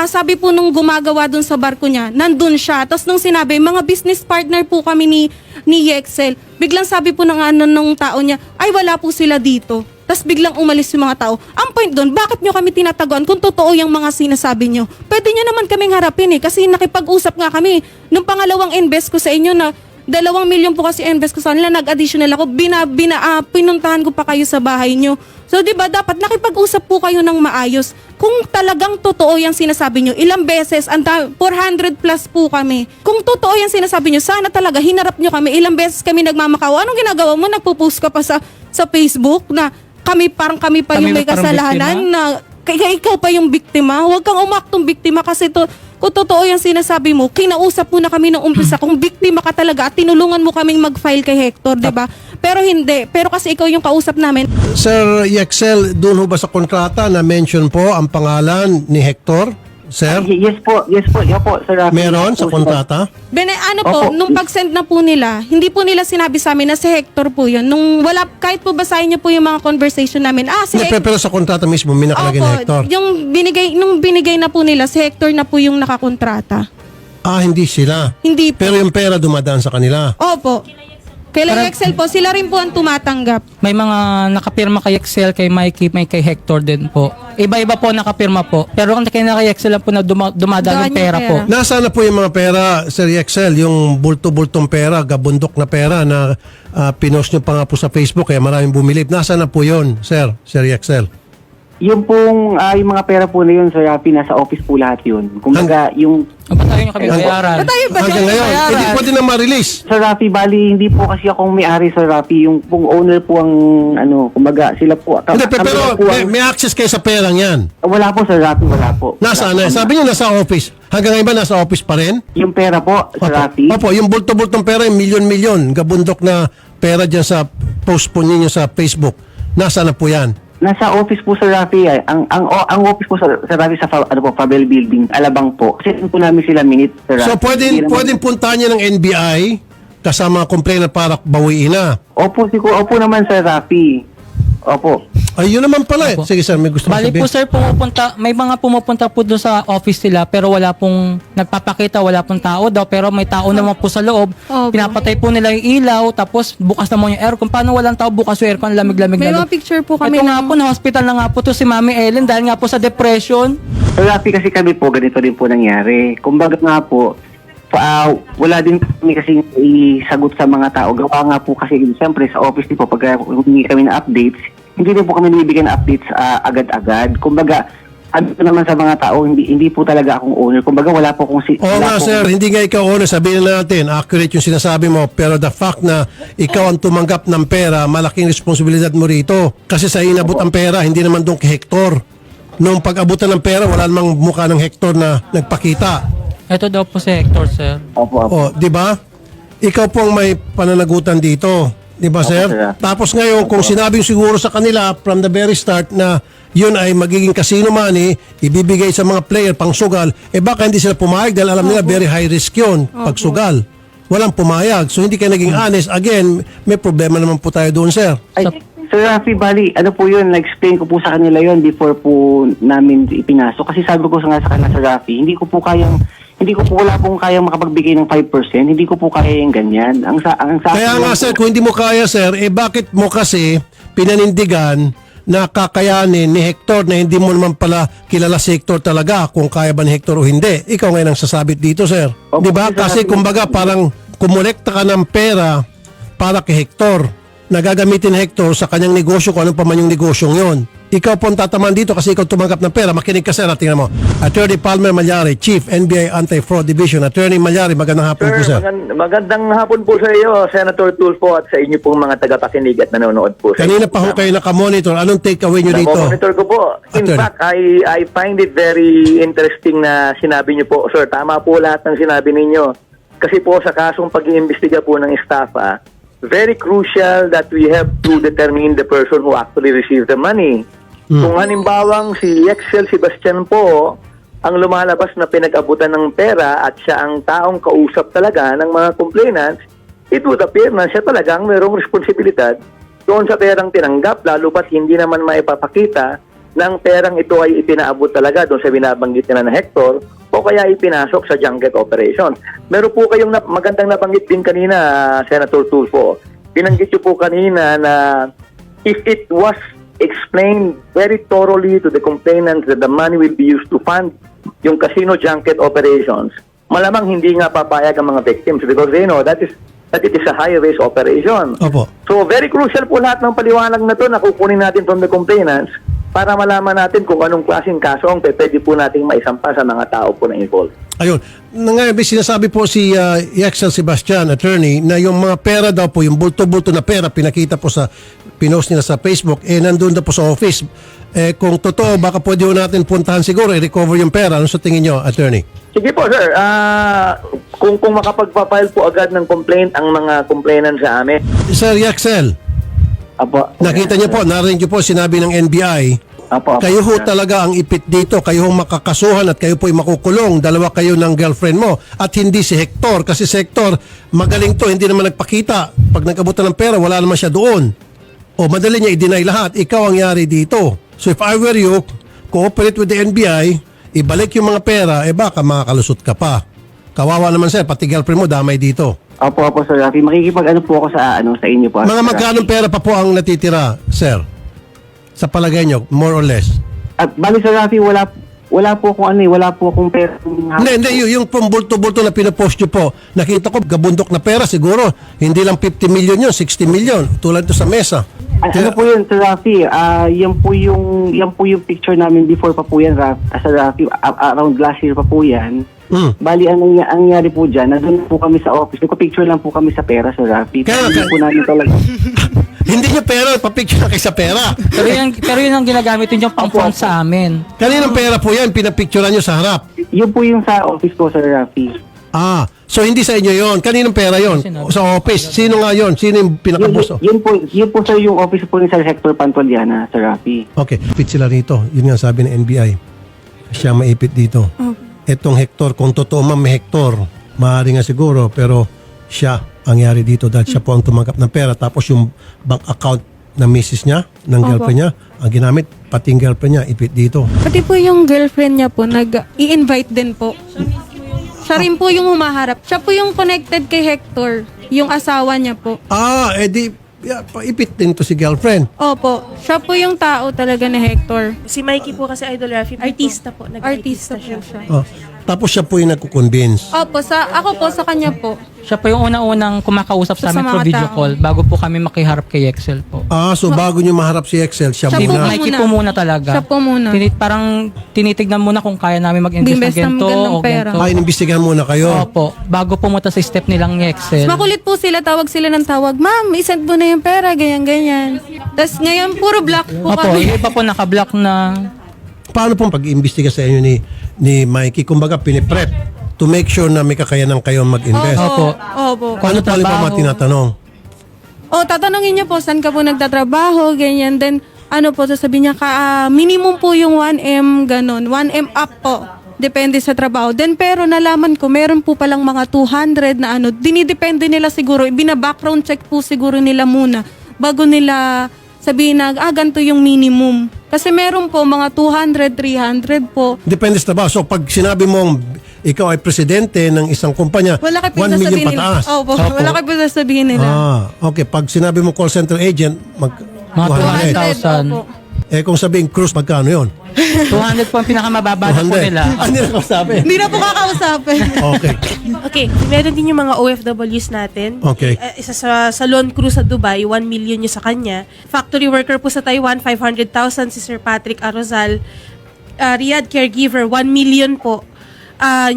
Sabi po nung gumagawa dun sa barko niya, nandun siya. Tapos nung sinabi, mga business partner po kami ni Yexel. Biglang sabi po nung tao niya, ay wala po sila dito. Tapos biglang umalis yung mga tao. Ang point doon, bakit nyo kami tinataguan kung totoo yung mga sinasabi nyo? Pwede nyo naman kaming harapin kasi nakipag-usap nga kami. Nung pangalawang invest ko sa inyo na 2 milyon po kasi invest ko sa kanila, nag-additional ako, pinuntahan ko pa kayo sa bahay nyo. So, di ba, dapat nakipag-usap po kayo ng maayos. Kung talagang totoo yung sinasabi nyo, ilang beses, 400 plus po kami. Kung totoo yung sinasabi nyo, sana talaga hinarap nyo kami. Ilang beses kami nagmamakaw. Anong ginagawa mo? Nagpo-post ka pa sa Facebook na kami pa yung may kasalanan na ikaw pa yung biktima. Huwag kang umaktong biktima kasi kung totoo yung sinasabi mo, kinausap mo na kami ng umpisa kung biktima ka talaga at tinulungan mo kaming mag-file kay Hector, di ba? Pero hindi. Pero kasi ikaw yung kausap namin. Sir Yexel, doon ho ba sa kontrata na mention po ang pangalan ni Hector? Sir? Yes po, Sir Rafi. Meron sa kontrata? Po, nung pag-send na po nila, hindi po nila sinabi sa amin na si Hector po yun. Nung kahit po basahin niyo po yung mga conversation namin, si Hector. Pero sa kontrata mismo, may nakalagay na Hector? Nung binigay na po nila, si Hector na po yung nakakontrata. Hindi sila. Hindi po. Pero yung pera dumadaan sa kanila. Opo. Kay Excel po, sila rin po ang tumatanggap. May mga nakapirma kay Excel, kay Mikey, may kay Hector din po. Iba-iba po nakapirma po. Pero ang kay Excel lang po na dumadaan yung pera po. Nasaan na po yung mga pera, Sir Yexel? Yung bulto-bultong pera, gabundok na pera na pinost nyo pa nga po sa Facebook kaya maraming bumilip. Nasaan na po yun, Sir Yexel? Yung pong, yung mga pera po na yun, Sir Rafi, nasa office po lahat yun. Kumbaga, yung... Ba't tayo nyo kami bayaran? Hanggang ngayon, hindi pwede na ma-release. Sir Rafi, bali, hindi po kasi akong may-ari, Sir Rafi. Yung pong owner po ang, kumbaga, sila po. Hindi, pero may access kayo sa perang yan. Wala po, Sir Rafi, wala po. Nasaan na? Sabi niyo nasa office. Hanggang ngayon ba nasa office pa rin? Yung pera po, Sir Rafi. Opo, yung bulto-bultong pera, yung milyon-milyon, gabundok na pera dyan sa post po ninyo sa Facebook. Nasaan na po yan? Nasa office po, Sir Rafi. Ang office po, Sir Rafi, sa Fabel Building, Alabang po. Kasi po namin sila minute, Sir Rafi. So, pwedeng puntahan niya ng NBI kasama ang complainant para bawiin na. Opo naman, Sir Rafi. Opo. Ay, yun naman pala eh. Opo. Sige sir, may gusto Bali sabihin. po sir, may mga pumupunta po doon sa office nila pero wala pong nagpapakita, wala pong tao daw pero may tao naman po sa loob. Opo. Pinapatay po nila yung ilaw tapos bukas naman yung aircon. Paano walang tao bukas yung aircon? Lamig-lamig May na. mga picture po kami Ito nga po, na-hospital na nga po to si Mami Ellen dahil nga po sa depression. Sir Rafi, kasi kami po, ganito din po nangyari. Kumbaga nga po, wala din kami kasi isagot sa mga tao. Gawa nga po kasi, siyempre sa office din po, pag humingi kami na updates, hindi din po kami nabibigyan ng updates agad-agad. Kumbaga, ano naman sa mga tao, hindi po talaga akong owner. Kumbaga, wala po akong... Oo nga sir, hindi nga ikaw owner, sabihin na natin, accurate yung sinasabi mo, pero the fact na ikaw ang tumanggap ng pera, malaking responsibilidad mo rito. Kasi sa inabot ang pera, hindi naman doon kay Hector. Nung pag-abutan ng pera, wala namang mukha ng Hector na nagpakita. Ito daw po si Hector, sir. Opo. O, di ba? Ikaw po ang may pananagutan dito. Di ba, sir? sir. Tapos ngayon, kung sinabing siguro sa kanila from the very start na yun ay magiging casino money, ibibigay sa mga player pang sugal, baka hindi sila pumayag dahil alam nila very high risk yun pag sugal. Walang pumayag. So hindi kayo naging honest. Again, may problema naman po tayo doon, sir. Ay, Sir Rafi, bali, ano po yun, na-explain ko po sa kanila yun before po namin ipinasok. Kasi sabi ko nga sa kanila, Sir Rafi, wala pong kayang makapagbigay ng 5%, hindi ko po kaya yung ganyan. Kaya nga sir, kung hindi mo kaya sir, bakit mo kasi pinanindigan na kakayanin ni Hector na hindi mo naman pala kilala si Hector talaga kung kaya ba ni Hector o hindi? Ikaw ngayon ang sasabit dito sir. Opo, Di ba? sir, Kasi kumbaga parang kumolekta ka ng pera para kay Hector na gagamitin ni Hector sa kanyang negosyo kung anong pa man yung negosyong yon. Ikaw po ang tataman dito kasi ikaw tumanggap ng pera. Makinig ka sir, tingnan mo. Attorney Palmer Malyari, Chief NBI Anti-Fraud Division. Attorney Malyari, magandang hapon po sir. Magandang hapon po sa iyo, Senator Tulfo, at sa inyo pong mga tagapakinig at nanonood po. Kanina pa ho kayo nakamonitor. Anong take away nyo dito? Monitor ko po. In Attorney. fact, I find it very interesting na sinabi niyo po, sir, tama po lahat ng sinabi ninyo. Kasi po sa kasong pag-iimbestiga po ng staff, very crucial that we have to determine the person who actually received the money. Kung halimbawang si Excel Sebastian po ang lumalabas na pinag-abutan ng pera at siya ang taong kausap talaga ng mga complainants, it would appear na siya talagang mayroong responsibilidad doon sa perang tinanggap, lalo pat hindi naman maipapakita ng perang ito ay ipinaabot talaga doon sa binabanggit nila na Hector o kaya ipinasok sa junket operation. Meron po kayong magandang nabanggit din kanina, Senator Tulfo. Binanggit niyo po kanina na if it was explained very thoroughly to the complainants that the money will be used to fund yung casino junket operations, malamang hindi nga papayag ang mga victims because they know that it is a high-risk operation. Opo. So very crucial po lahat ng paliwanag na to na kukunin natin from the complainants para malaman natin kung anong klaseng kaso ang pwede po nating maisampa sa mga tao po na involved. Ayun. Ngayon, sinasabi po si Excel Sebastian, attorney, na yung mga pera daw po, yung bulto-bulto na pera, pinakita po sa pinost nila sa Facebook, nandun daw po sa office. Kung totoo, baka pwede ho natin puntahan siguro, i-recover yung pera. Ano sa tingin nyo, attorney? Sige po, sir. Kung makapagpapile po agad ng complaint ang mga complainant sa amin. Sir Excel, Apo. nakita niyo po, narinig niyo po, sinabi ng NBI, Apo. kayo ho talaga ang ipit dito, kayo ho makakasuhan at kayo po ay makukulong, dalawa kayo ng girlfriend mo at hindi si Hector, kasi si Hector magaling to, hindi naman nagpakita, pag nag-abutan ng pera wala naman siya doon o madali niya i-deny lahat, ikaw ang yari dito. So if I were you, cooperate with the NBI, ibalik yung mga pera, baka makakalusot ka pa. Kawawa naman sir, pati girlfriend mo damay dito. Opo, Sir Rafi, makikipag-ano po ako sa inyo po. Mga magkano pera pa po ang natitira, sir? Sa palagay nyo, more or less? At bali, Sir Rafi, wala po akong wala po akong pera. Hindi, yung bulto-bulto na pinapost nyo po, nakita ko, gabundok na pera siguro. Hindi lang 50 million yun, 60 million. Tulad to sa mesa. Ano po yun, Sir Rafi? Yan po yung picture namin before pa po yan, Sir Rafi. Around last year pa po yan. Bali, ang nangyari po dyan, nandun po kami sa office. Nagpa-picture lang po kami sa pera, Sir Rafi. Hindi po namin talaga. Hindi nyo pera, papicture na kayo sa pera. Pero yun ang ginagamit yung pang-front sa amin. Kaninang pera po yan, pinapicturean nyo sa harap? Yun po yung sa office ko, Sir Rafi. So hindi sa inyo yon. Kaninang pera yon? Sa office. Sino nga yon? Sino yung pinakabuso? Yun po, Sir, yung office po ni Sir Hector Pantoliana, Sir Rafi. Okay, ipit sila rito. Yun nga sabi ng NBI. Siya maipit dito. Etong Hector, kung totoo man may Hector, maaari nga siguro, pero siya ang yari dito dahil siya po ang tumanggap ng pera. Tapos yung bank account ng misis niya, ng girlfriend niya, ang ginamit, pati yung girlfriend niya, ipit dito. Pati po yung girlfriend niya po, nag-i-invite din po. Siya rin po yung humaharap. Siya po yung connected kay Hector, yung asawa niya po. Edi, ipit din to si girlfriend. Opo, siya po yung tao talaga ni Hector. Si Mikey po kasi Idol Rafi, artista po. Artista po siya. Tapos siya po yung nagko-convince. Opo, ako po, sa kanya po. Siya po yung unang kumakausap sa Sa amin mga through video tao. call bago po kami makiharap kay Excel po. So bago nyo maharap si Excel, siya Siya Si po muna. Mikey muna. po muna talaga. Siya po muna. Parang tinitignan muna kung kaya namin mag-invest ng Invest ng ganito magandang o pera. ganito. Inimbestigahan muna kayo. Opo, bago pumunta sa step nilang ni Excel. Makulit po sila, tawag sila ng tawag, ma'am, isend mo na yung pera, ganyan-ganyan. Tapos ngayon, puro black po Opo, kami. yung iba po naka-block na. Paano pong pag-iimbestiga sa inyo ni Mikey? Kumbaga, piniprep to make sure na may kakayanan kayo mag-invest. Opo. Opo. Ano pa rin pa mga tinatanong? Tatanungin niyo po, saan ka po nagtatrabaho, ganyan. Then, sasabihin niya, minimum po yung 1M, ganun. 1M up po. Depende sa trabaho. Then, pero nalaman ko, meron po palang mga 200 na dinidepende nila siguro. Bina-background check po siguro nila muna bago nila sabihin na, ganito yung minimum. Kasi meron po mga 200, 300 po. Depende sa trabaho. So, pag sinabi mong ikaw ay presidente ng isang kumpanya, Wala kayo 1 million sasabihin nila. pataas. Opo, wala kayo sasabihin nila. Okay. Pag sinabi mo call center agent, Mga 200,000. Opo. Kung sabihin cruise, magkano yun? 200 po ang pinakamababa na po nila. Hindi na kausapin. Hindi na po kakausapin. Okay. Okay, meron din yung mga OFWs natin. Okay. Isa sa salon crew sa Dubai, 1 million yung sa kanya. Factory worker po sa Taiwan, 500,000 si Sir Patrick Arozal. Riyadh caregiver, 1 million po.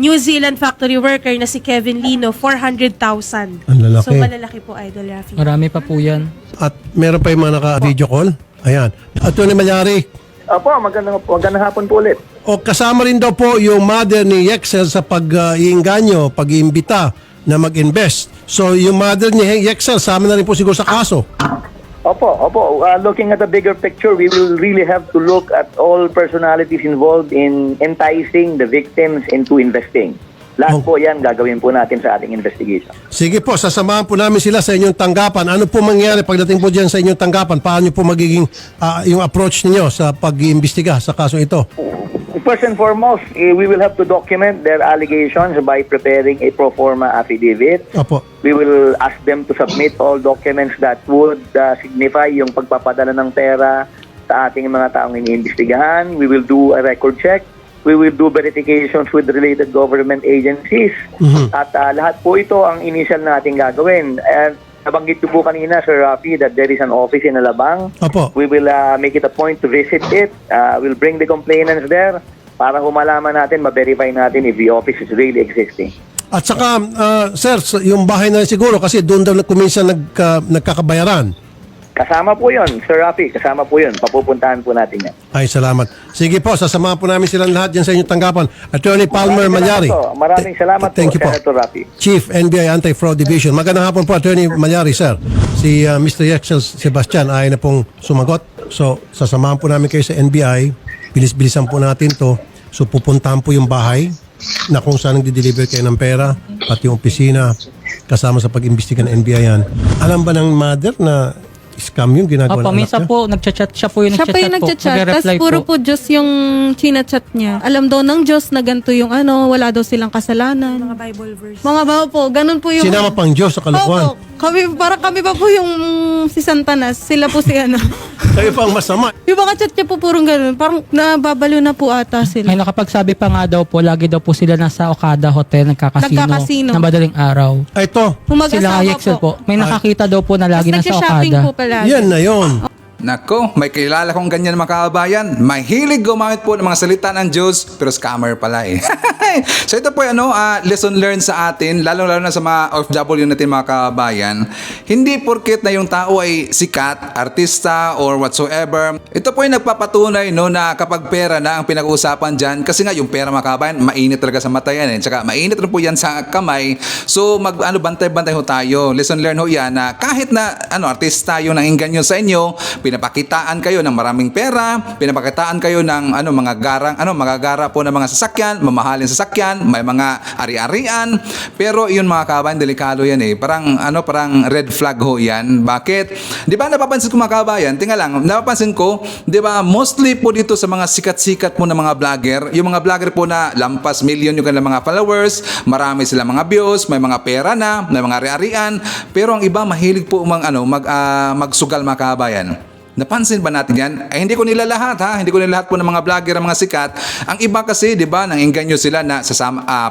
New Zealand factory worker na si Kevin Lino, 400,000. Ang lalaki. So malalaki po, Idol Rafi. Marami pa po yan. At meron pa yung mga naka-video call. Ayan. Atty. Malyari, Opo, magandang hapon po ulit. kasama rin daw po yung mother ni Yexel sa pag-iinganyo, pag-iimbita na mag-invest. So yung mother ni Yexel, sama na rin po siguro sa kaso. Opo. Looking at the bigger picture, we will really have to look at all personalities involved in enticing the victims into investing. Lahat po yan gagawin po natin sa ating investigation. Sige po, sasamahan po namin sila sa inyong tanggapan. Ano po mangyayari pagdating po dyan sa inyong tanggapan? Paano po magiging yung approach ninyo sa pag-iimbestiga sa kaso ito? First and foremost, we will have to document their allegations by preparing a pro forma affidavit. Opo. We will ask them to submit all documents that would signify yung pagpapadala ng pera sa ating mga taong iniimbestigahan. We will do a record check. We will do verifications with related government agencies. At lahat po ito ang initial nating gagawin. And nabanggit ko po kanina, Sir Rafi, that there is an office in Alabang. Opo. We will make it a point to visit it. We'll bring the complainants there para humalaman natin, ma-verify natin if the office is really existing. At saka, sir, yung bahay na rin siguro kasi doon daw kuminsan nagkakabayaran. Kasama po yun, Sir Rafi. Kasama po yun. Papupuntahan po natin yan. Ay, salamat. Sige po, sasamahan po namin silang lahat dyan sa inyong tanggapan. Attorney Palmer Malyari. Maraming salamat Thank you po, po. Senator Rafi. Chief NBI Anti-Fraud Division. Magandang hapon po, Attorney Malyari, sir. Si Mr. Yexel Sebastian ay na pong sumagot. So, sasamahan po namin kayo sa NBI. Bilis-bilisan po natin to. So, pupuntahan po yung bahay na kung saan nagdi-deliver kayo ng pera, pati yung opisina, kasama sa pag-imbestiga ng NBI yan. Alam ba ng mother na scam yung ginagawa Opo, ng anak minsan niya? po nagchat-chat siya po yung Siya pa yung nagchat-chat, tapos Nagre-reply puro po Diyos yung chinachat niya. Alam daw ng Diyos na ganito yung wala daw silang kasalanan. Mga Bible verse. Mga bawa po, ganun po yung... Sinama pang Diyos sa kalukuhan. Opo, kami pa po yung si Santanas. Sila po si Kayo pang masama. Yung mga chat niya po purong ganun. Parang nababalo na po ata sila. May nakapagsabi pa nga daw po, lagi daw po sila nasa Okada Hotel, Nagkakasino. na madaling araw. Ito. Sila Yexel po. May nakakita daw po na lagi nasa Nag-shopping Okada. po pala. Yan na yon. Nako, may kilala kong ganyan mga kabayan. Mahilig gumamit po ng mga salita ng Diyos, pero scammer pala eh. So ito po lesson learned sa atin, lalo-lalo na sa mga OFW natin mga kabayan. Hindi porket na yung tao ay sikat, artista, or whatsoever. Ito po ay nagpapatunay na kapag pera na ang pinag-uusapan dyan, kasi nga yung pera mga kabayan, mainit talaga sa mata yan. Tsaka mainit rin po yan sa kamay. So bantay-bantay ho tayo. Lesson learned ho yan na kahit na artista yung nangingganyo sa inyo, pinapakitaan kayo ng maraming pera, pinapakitaan kayo ng mga gara po ng mga sasakyan, mamahaling sasakyan, may mga ari-arian. Pero yun mga kabayan, delikado yan eh. Parang red flag ho yan. Bakit? Di ba napapansin ko mga kabayan, napapansin ko, di ba, mostly po dito sa mga sikat-sikat po ng mga vlogger, yung mga vlogger po na lampas million yung kanilang mga followers, marami silang mga views, may mga pera na, may mga ari-arian, pero ang iba mahilig po magsugal mga kabayan. Napansin ba natin yan? Ay, hindi ko nila lahat ha. Hindi ko nila lahat po ng mga vlogger, ang mga sikat. Ang iba kasi, di ba, nang-engganyo sila na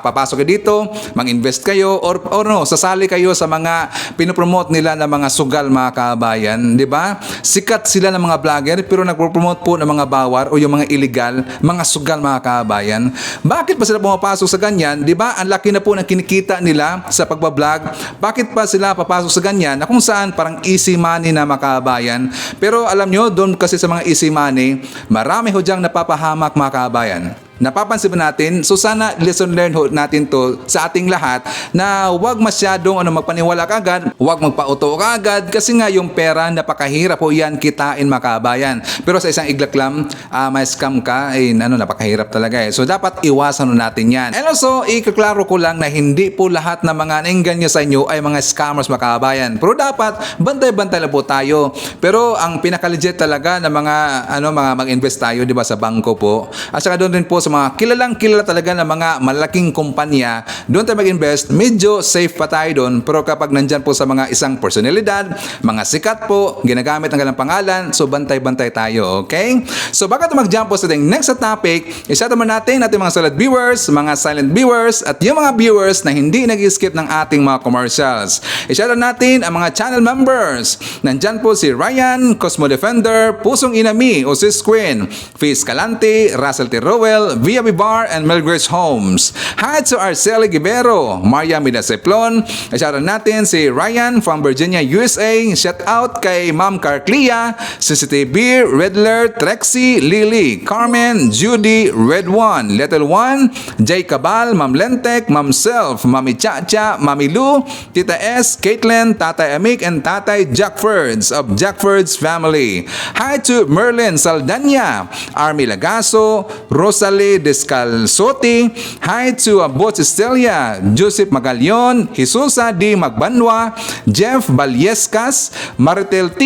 papasok kayo dito, mag-invest kayo, or sasali kayo sa mga pinopromote nila na mga sugal mga kabayan. Di ba? Sikat sila ng mga vlogger, pero nagpo-promote po ng mga bawar o yung mga illegal, mga sugal mga kabayan. Bakit pa sila pumapasok sa ganyan? Di ba? Ang laki na po ng kinikita nila sa pagbablog. Bakit pa sila papasok sa ganyan na kung saan parang easy money na mga kabayan? Pero alam nyo, doon kasi sa mga easy money, marami ho dyang napapahamak mga kabayan. Napapansin ba natin? So sana lesson learned ho natin to sa ating lahat na huwag masyadong magpaniwala kagad, huwag magpa-auto kagad kasi nga yung pera napakahirap po yan kitain mga kabayan. Pero sa isang iglak lang, may scam ka, napakahirap talaga eh. So dapat iwasan natin yan. And also, ikaklaro ko lang na hindi po lahat ng mga naingganyo sa inyo ay mga scammers mga kabayan. Pero dapat bantay-bantay lang po tayo. Pero ang pinaka-legit talaga na mga mag-invest tayo, di ba, sa bangko po. At saka doon rin po sa mga kilala talaga na mga malaking kumpanya, doon tayo mag-invest, medyo safe pa tayo doon. Pero kapag nandyan po sa mga isang personalidad, mga sikat po, ginagamit ang kanilang pangalan, so bantay-bantay tayo, okay? So baka mag-jump po sa ating next topic, isa naman natin mga solid viewers, mga silent viewers, at yung mga viewers na hindi nag-skip ng ating mga commercials. Isa natin ang mga channel members. Nandyan po si Ryan, Cosmo Defender, Pusong Inami, Osis Queen, Fiz Calante, Russell T. Rowell, Via Vivar, and Melgrace Homes. Hi to Arceli Gibero, Maria Midaseplon. Shoutout natin si Ryan from Virginia, USA. Shout out kay Ma'am Carclia, CCTV, Redler, Trexie, Lily, Carmen, Judy, Red One, Little One, Jay Cabal, Ma'am Lentek, Ma'am Self, Mami Chacha, Mami Lou, Tita S, Caitlin, Tatay Amik, and Tatay Jackfords of Jackfords family. Hi to Merlin Saldanya, Army Lagaso, Rosalie Descalzotti. Hi to Bots Estelia, Joseph Magalion, Jesusa D. Magbanwa, Jeff Vallescas, Maritel T,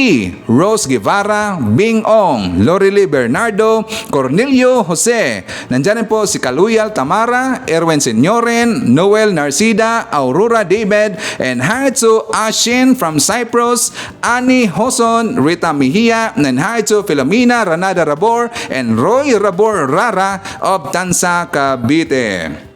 Rose Guevara, Bing Ong, Lorely Bernardo, Cornelio Jose. Nandiyan po si Kaluyal Tamara, Erwin Senyoren, Noel Narcida, Aurora David, and hi to Ashin from Cyprus, Annie Hoson, Rita Mejia, and hi to Filomena Ranada Rabor, and Roy Rabor Rara of Tansa, Cavite.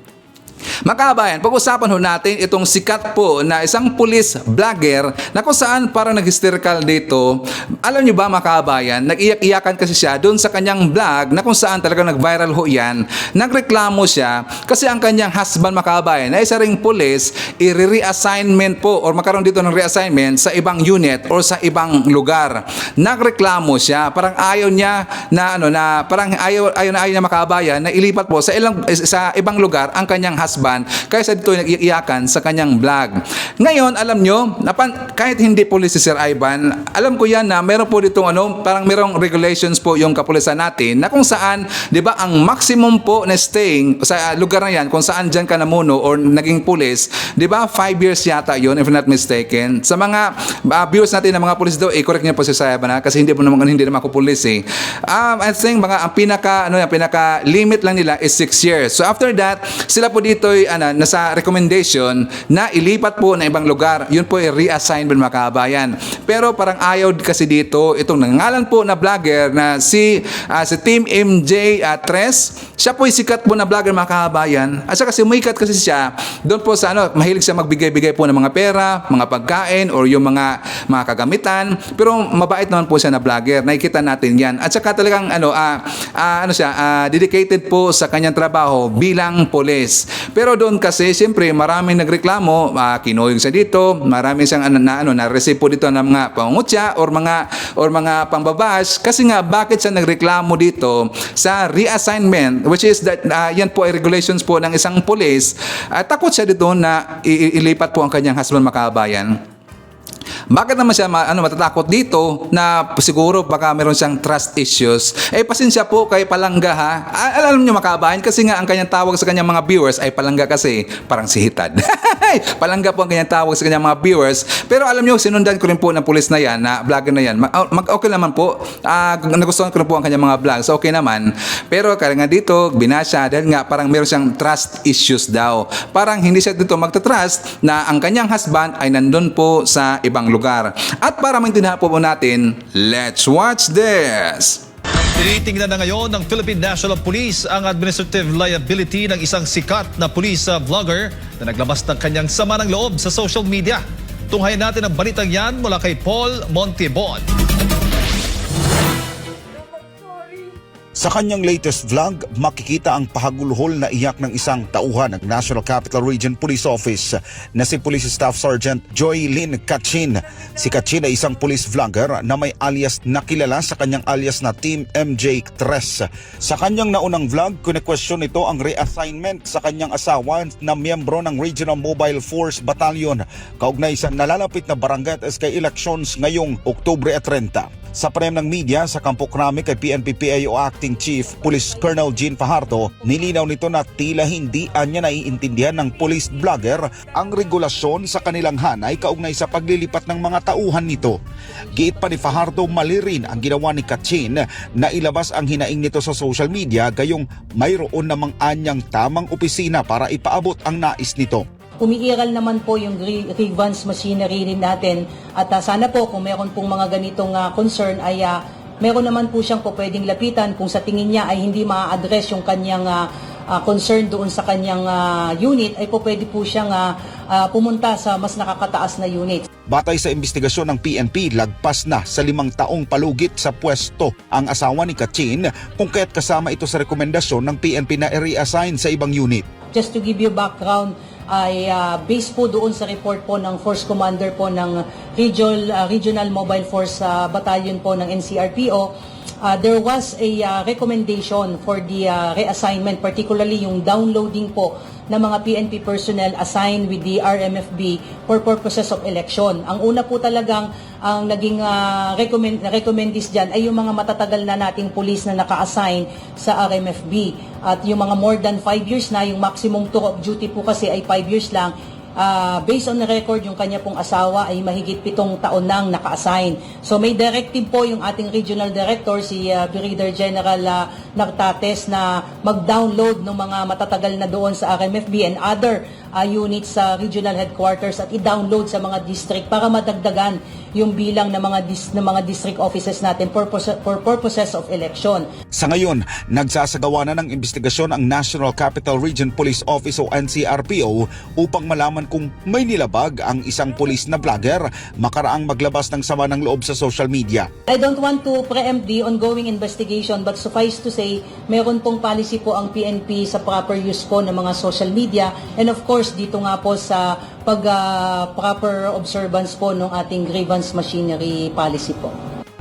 Makabayan, pag-usapan ho natin itong sikat po na isang police vlogger na kung saan parang nag-hysterical dito. Alam nyo ba makabayan, nag-iyak-iyakan kasi siya doon sa kanyang vlog na kung saan talaga nag-viral ho yan. Nagreklamo siya kasi ang kanyang husband makabayan na isa ring police, i-reassignment po or makaroon dito ng reassignment sa ibang unit or sa ibang lugar. Nagreklamo siya, parang ayaw niya na parang ayaw niya makabayan na ilipat po sa ibang lugar ang kanyang husband kaysa dito nag-iiyakan sa kanyang vlog. Ngayon, alam nyo, kahit hindi police si Sir Ivan, alam ko yan na meron po dito parang merong regulations po yung kapulisan natin na kung saan, di ba, ang maximum po na staying sa lugar na yan, kung saan dyan ka namuno or naging police, di ba, 5 years yata yun, if not mistaken. Sa mga viewers natin na mga police daw, correct niyo po si Sir Ivan kasi hindi naman ako police eh. I think ang pinaka limit lang nila is 6 years. So after that, sila po dito nasa recommendation na ilipat po na ibang lugar. Yun po ay reassignment mga kabayan. Pero parang ayaw kasi dito itong nangalan po na vlogger na si Team MJ Tres. Siya po ay sikat po na vlogger mga kabayan. At saka sumikat kasi siya doon po sa mahilig siya magbigay-bigay po ng mga pera, mga pagkain or yung mga kagamitan. Pero mabait naman po siya na vlogger. Nakikita natin yan. At saka talagang dedicated po sa kanyang trabaho bilang police. Pero doon kasi, siyempre, maraming nagreklamo, kinuyog siya dito, maraming siyang na-receive po dito ng mga pangungutya or mga pangbabash. Kasi nga, bakit siya nagreklamo dito sa reassignment, which is that, yan po ay regulations po ng isang police. Takot siya dito na ilipat po ang kanyang husband makabayan. Bakit naman siya matatakot dito na siguro baka meron siyang trust issues? Pasensya po kay Palangga ha. Alam niyo makabayan kasi nga ang kanyang tawag sa kanyang mga viewers ay Palangga kasi parang si Hitad. Palangga po ang kanyang tawag sa kanyang mga viewers. Pero alam niyo, sinundan ko rin po ng pulis na yan, na vlogger na yan. Okay naman po. Nagustuhan ko rin po ang kanyang mga vlogs. Okay naman. Pero kaya nga dito, binasya dahil nga parang meron siyang trust issues daw. Parang hindi siya dito magta-trust na ang kanyang husband ay nandun po sa ibang lugar. At para maintindihan po natin, let's watch this! Tinitingnan na ngayon ng Philippine National Police ang administrative liability ng isang sikat na police vlogger na naglabas ng kanyang sama ng loob sa social media. Tunghayan natin ang balitang yan mula kay Paul Montebon. Sa kanyang latest vlog, makikita ang pahagulhol na iyak ng isang tauhan ng National Capital Region Police Office na si Police Staff Sergeant Joy Lynn Kachin. Si Kachin ay isang police vlogger na may alias na kilala sa kanyang alias na Team MJ Tres. Sa kanyang naunang vlog, kine-question ito ang reassignment sa kanyang asawa na miyembro ng Regional Mobile Force Battalion kaugnay sa nalalapit na barangay at SK elections ngayong Oktubre 30. Sa panayam ng media sa Campo Crame kay PNP-PAO Acting Chief Police Colonel Jean Fajardo, nilinaw nito na tila hindi anya naiintindihan ng police vlogger ang regulasyon sa kanilang hanay kaugnay sa paglilipat ng mga tauhan nito. Giit pa ni Fajardo, mali rin ang ginawa ni Kachin na ilabas ang hinaing nito sa social media gayong mayroon namang anyang tamang opisina para ipaabot ang nais nito. Umiiral naman po yung grievance machinery rin natin at sana po kung meron pong mga ganitong concern ay meron naman po siyang po pwedeng lapitan kung sa tingin niya ay hindi ma-address yung kanyang concern doon sa kanyang unit ay po pwede po siyang pumunta sa mas nakakataas na unit. Batay sa investigasyon ng PNP, lagpas na sa 5 taong palugit sa pwesto ang asawa ni Kachin kung kaya't kasama ito sa rekomendasyon ng PNP na i-reassign sa ibang unit. Just to give you background, ay based po doon sa report po ng Force Commander po ng Regional Mobile Force Battalion po ng NCRPO, there was a recommendation for the reassignment, particularly yung downloading po ng mga PNP personnel assigned with the RMFB for purposes of election. Ang una po talagang ang naging recommendis dyan ay yung mga matatagal na nating police na naka-assign sa RMFB. At yung mga more than 5 years na, yung maximum tour of duty po kasi ay 5 years lang. Based on the record, yung kanya pong asawa ay mahigit 7 taon nang naka-assign. So may directive po yung ating regional director, si Brigadier General Nartates, na mag-download ng mga matatagal na doon sa RMFB and other units sa regional headquarters at i-download sa mga district para madagdagan yung bilang ng mga district offices natin for purposes of election. Sa ngayon, nagsasagawa na ng investigasyon ang National Capital Region Police Office o NCRPO upang malaman kung may nilabag ang isang police na vlogger makaraang maglabas ng sama ng loob sa social media. I don't want to preempt the ongoing investigation but suffice to say, meron pong policy po ang PNP sa proper use po ng mga social media and of course dito nga po sa proper observance po ng ating grievance machinery policy po.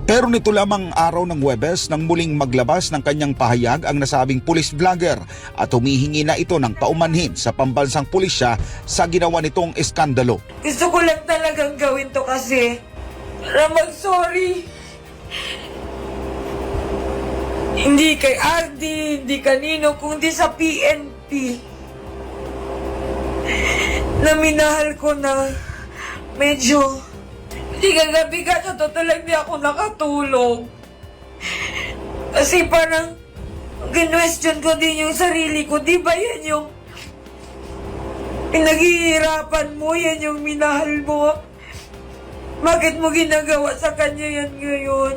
Pero nito lamang araw ng Huwebes nang muling maglabas ng kanyang pahayag ang nasabing police vlogger at humihingi na ito ng paumanhin sa pambansang pulisya sa ginawa nitong eskandalo. Gusto ko lang talagang gawin to kasi para mag-sorry. Hindi kay Ardi, hindi kanino, kundi sa PNP. Na minahal ko na medyo hindi kagabi ka sa totoo lang di ako nakatulog. Kasi parang kinwestiyon ko din yung sarili ko. Di ba yan yung pinaghihirapan mo, yan yung minahal mo? Bakit mo ginagawa sa kanya yan ngayon?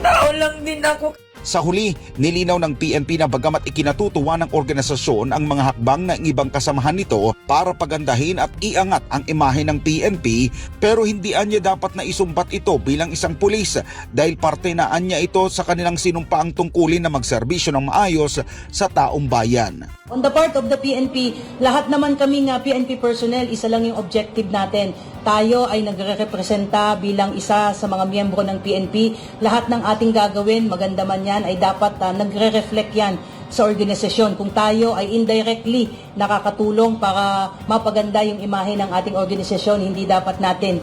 Tao lang din ako. Sa huli, nilinaw ng PNP na bagamat ikinatutuwa ng organisasyon ang mga hakbang ng ibang kasamahan nito para pagandahin at iangat ang imahe ng PNP, pero hindi anya dapat na isumbat ito bilang isang pulis dahil parte na anya ito sa kanilang sinumpaang tungkulin na magserbisyo ng maayos sa taong bayan. On the part of the PNP, lahat naman kaming PNP personnel, isa lang yung objective natin. Tayo ay nagre-representa bilang isa sa mga miyembro ng PNP. Lahat ng ating gagawin, maganda man yan, ay dapat nagre-reflect yan sa organisasyon, kung tayo ay indirectly nakakatulong para mapaganda yung imahe ng ating organisasyon, hindi dapat natin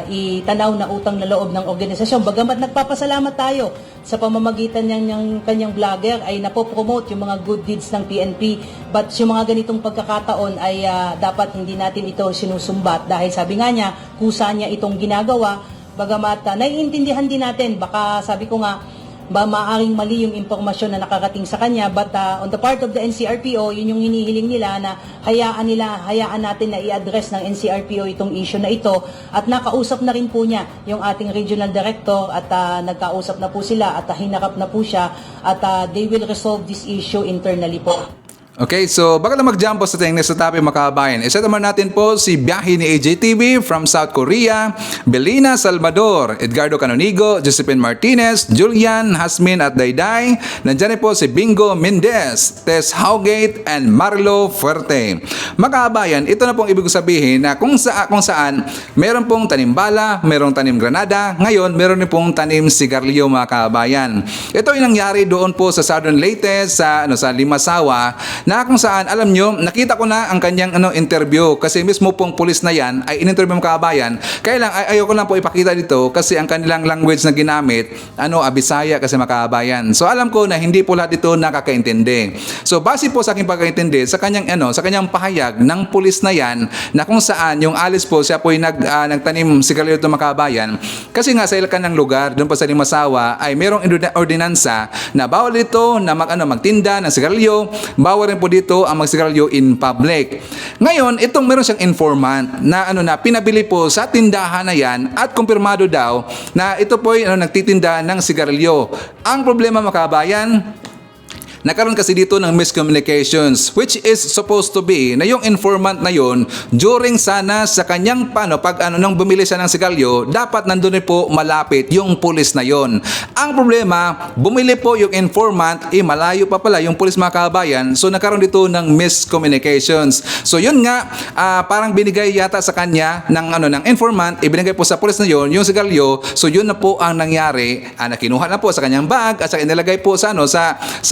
itanaw na utang na loob ng organisasyon. Bagamat nagpapasalamat tayo sa pamamagitan ng kanyang vlogger ay napopromote yung mga good deeds ng PNP, but yung mga ganitong pagkakataon ay dapat hindi natin ito sinusumbat dahil sabi nga niya, kusa niya itong ginagawa. Bagamat naiintindihan din natin, baka sabi ko nga, maaaring mali yung impormasyon na nakarating sa kanya, but on the part of the NCRPO, yun yung hinihiling nila na hayaan natin na i-address ng NCRPO itong issue na ito, at nakausap na rin po niya yung ating regional director at nagkausap na po sila at hinarap na po siya at they will resolve this issue internally po. Okay, so baka lang mag-jump po sa ating next topic mga kabayan. Isa naman natin po si biyahe ni AJTV from South Korea, Belina Salvador, Edgardo Canonigo, Josephine Martinez, Julian, Hasmin at Dayday. Nandiyan po si Bingo Mendez, Tess Howgate, and Marlo Fuerte. Mga kabayan, ito na pong ibig sabihin na kung saan meron pong tanim bala, merong tanim granada, ngayon meron din pong tanim sigarilyo mga kabayan. Ito yung nangyari doon po sa Southern Leyte, sa Limasawa, na kung saan, alam nyo, nakita ko na ang kanyang interview kasi mismo pong pulis na yan ay in-interview mga kababayan. Kaya lang, ayoko lang po ipakita dito kasi ang kanilang language na ginamit, Bisaya kasi mga kababayan. So alam ko na hindi po lahat ito nakakaintindi. So base po sa aking pagkaintindi, sa kanyang pahayag ng pulis na yan, na kung saan yung alis po, siya po yung nagtanim sigarilyo ito mga kababayan. Kasi nga sa ilang ng lugar, doon po sa Limasawa, ay merong ordinansa na bawal ito na magtinda ng sigarilyo, bawal rin po dito ang magsigarilyo in public. Ngayon, meron siyang informant na pinabili po sa tindahan na yan at kumpirmado daw na ito po ay nagtitinda ng sigarilyo. Ang problema mga kabayan, nagkaroon kasi dito ng miscommunications, which is supposed to be na yung informant na yon during sana sa kanyang nang bumili siya ng sigarilyo, dapat nandun rin po malapit yung pulis na yon. Ang problema, bumili po yung informant, malayo pa pala yung pulis mga kabayan, so nagkaroon dito ng miscommunications. So yun nga, parang binigay yata sa kanya ng informant, ibinigay po sa pulis na yon yung sigarilyo, so yun na po ang nangyari, nakinuha na po sa kanyang bag at saka inilagay po sa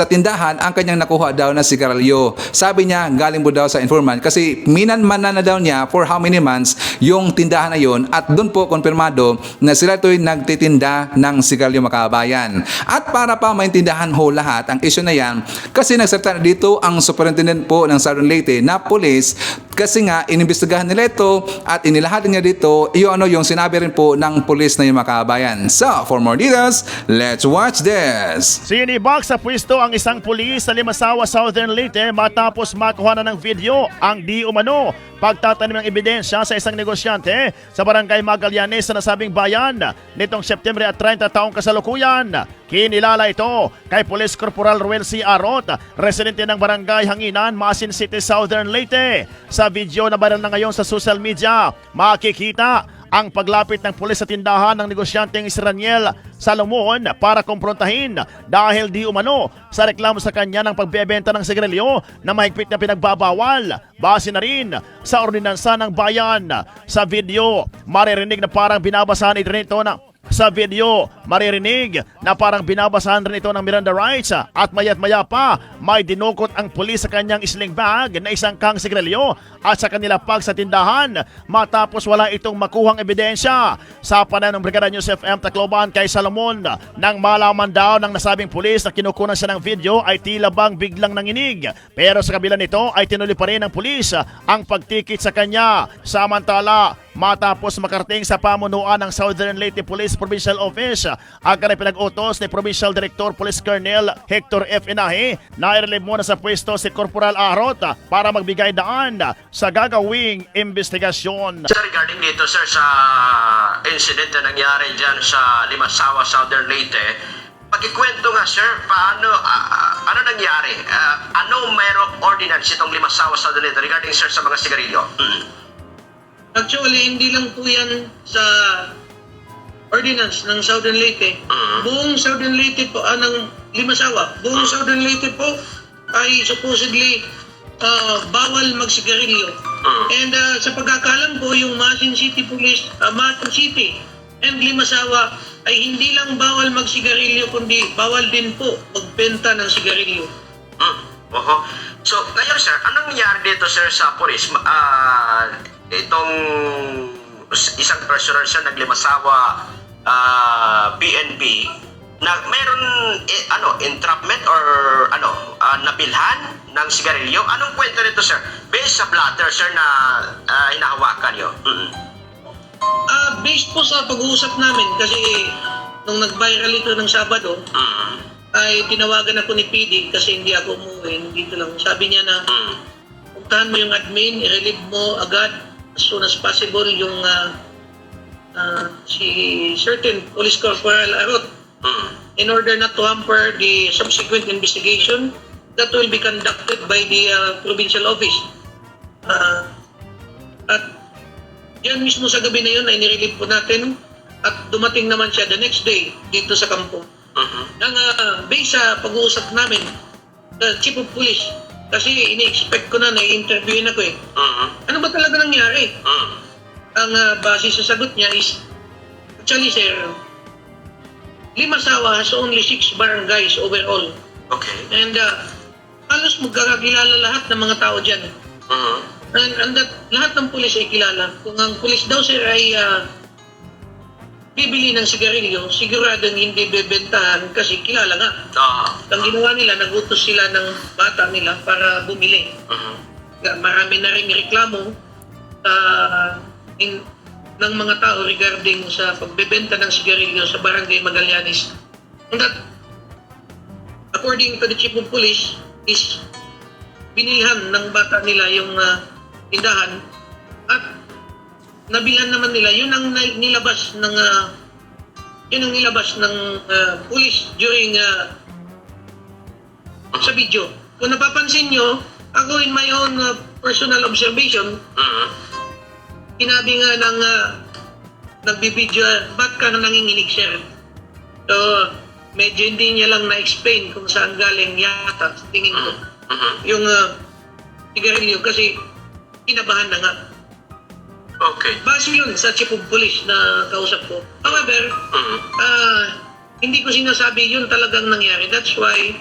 tindahan ang kanyang nakuha daw na sigarilyo. Sabi niya, galing po daw sa informant kasi minanman na daw niya for how many months yung tindahan na yon at doon po konfirmado na sila ito'y nagtitinda ng sigarilyo mga kababayan. At para pa maintindahan ho lahat ang issue na yan, kasi nagsalita na dito ang superintendent po ng Southern Leyte na police kasi nga inimbestigahan nila ito at inilahad niya dito yung sinabi rin po ng police na yung mga kababayan. So, for more details, let's watch this. Sinibak sa pwesto ang isang pulis sa Limasawa, Southern Leyte matapos makuha na ng video ang di umano pagtatanim ng ebidensya sa isang negosyante sa barangay Magallanes sa nasabing bayan nitong September at 30 taong kasalukuyan. Kinilala ito kay Police Corporal Ruel C. Arot, residente ng barangay Hanginan, Masin City, Southern Leyte. Sa video na viral na ngayon sa social media, makikita ang paglapit ng pulis sa tindahan ng negosyanteng si Raniel Salomon para kumprontahin dahil di umano sa reklamo sa kanya ng pagbebenta ng sigarilyo na mahigpit na pinagbabawal base na rin sa ordinansa ng bayan. Sa video, maririnig na parang binabasahan ito rin ito ng Miranda rights at maya't maya pa may dinukot ang pulis sa kanyang sling bag na isang kang sigarilyo at sa kanila pag sa tindahan matapos wala itong makuhang ebidensya. Sa panayam ng Brigada News FM Tacloban kay Salomon, nang malaman daw ng nasabing pulis na kinukunan siya ng video ay tila bang biglang nanginig, pero sa kabila nito ay tinuloy pa rin ng pulis ang pagtikit sa kanya. Samantala, matapos makarating sa pamunuan ng Southern Leyte Police Provincial Office ang kanang pinag-utos ni Provincial Director Police Colonel Hector F. Inahe na i-relieve muna sa pwesto si Corporal Arot para magbigay daan sa gagawing investigasyon. Sir, regarding dito sir sa incident na nangyari dyan sa Limasawa, Southern Leyte, pakikwento nga sir, paano ano nangyari? Ano merong ordinance itong Limasawa, Southern Leyte regarding sir sa mga sigarilyo? Actually, hindi lang po yan sa ordinance ng Southern Leyte. Buong Southern Leyte po, ng Limasawa, buong Southern Leyte po ay supposedly bawal magsigarilyo. And sa pagkakalam po, yung Masin City Police, Masin City and Limasawa ay hindi lang bawal magsigarilyo kundi bawal din po magbenta ng sigarilyo. So, ngayon sir, anong nangyari dito sir sa police? Itong isang personal sir naglimasawa PNP na mayroon entrapment or nabilhan ng sigarilyo. Anong kwento nito sir? Based sa blatter sir na hinahawakan nyo. Based po sa pag-uusap namin kasi nung nag-viral ito ng Sabado, ay tinawagan ako ni PD kasi hindi ako umuwi, dito lang. Sabi niya na puntahan mo yung admin, i-relieve mo agad as soon as possible yung si certain Police Corporal Arot in order not to hamper the subsequent investigation that will be conducted by the provincial office. At yan mismo sa gabi na yun ay nirelieve po natin at dumating naman siya the next day dito sa kampo. Based sa pag-uusap namin sa Chief of Police, kasi ini-expect ko na i-interviewin ako eh. Ano ba talaga nangyari? Ang base sa sagot niya is, actually sir, Limasawa has only 6 barangays overall. Okay. And halos magkakakilala lahat ng mga tao dyan. And lahat ng pulis ay kilala. Kung ang pulis daw sir ay bibili ng sigarilyo, siguradong hindi bebentahan kasi kilala nga. Ang ginawa nila, nagutos sila ng bata nila para bumili. Marami na rin reklamo ng mga tao regarding sa pagbebenta ng sigarilyo sa Barangay Magallanes. And that, according to the Chief of Police, is binilhan ng bata nila yung tindahan at nabilan naman nila. Yun ang nilabas ng police during sa video. Kung napapansin nyo, ako in my own personal observation, sinabi nga ng nagbibideo, ba't ka nanginginig sir? So, medyo hindi niya lang na-explain kung saan galing yata sa tingin ko. Yung sigarilyo kasi kinabahan na nga. Okay. Base yun sa Chief of Police na kausap ko. However, hindi ko sinasabi yun talagang nangyari. That's why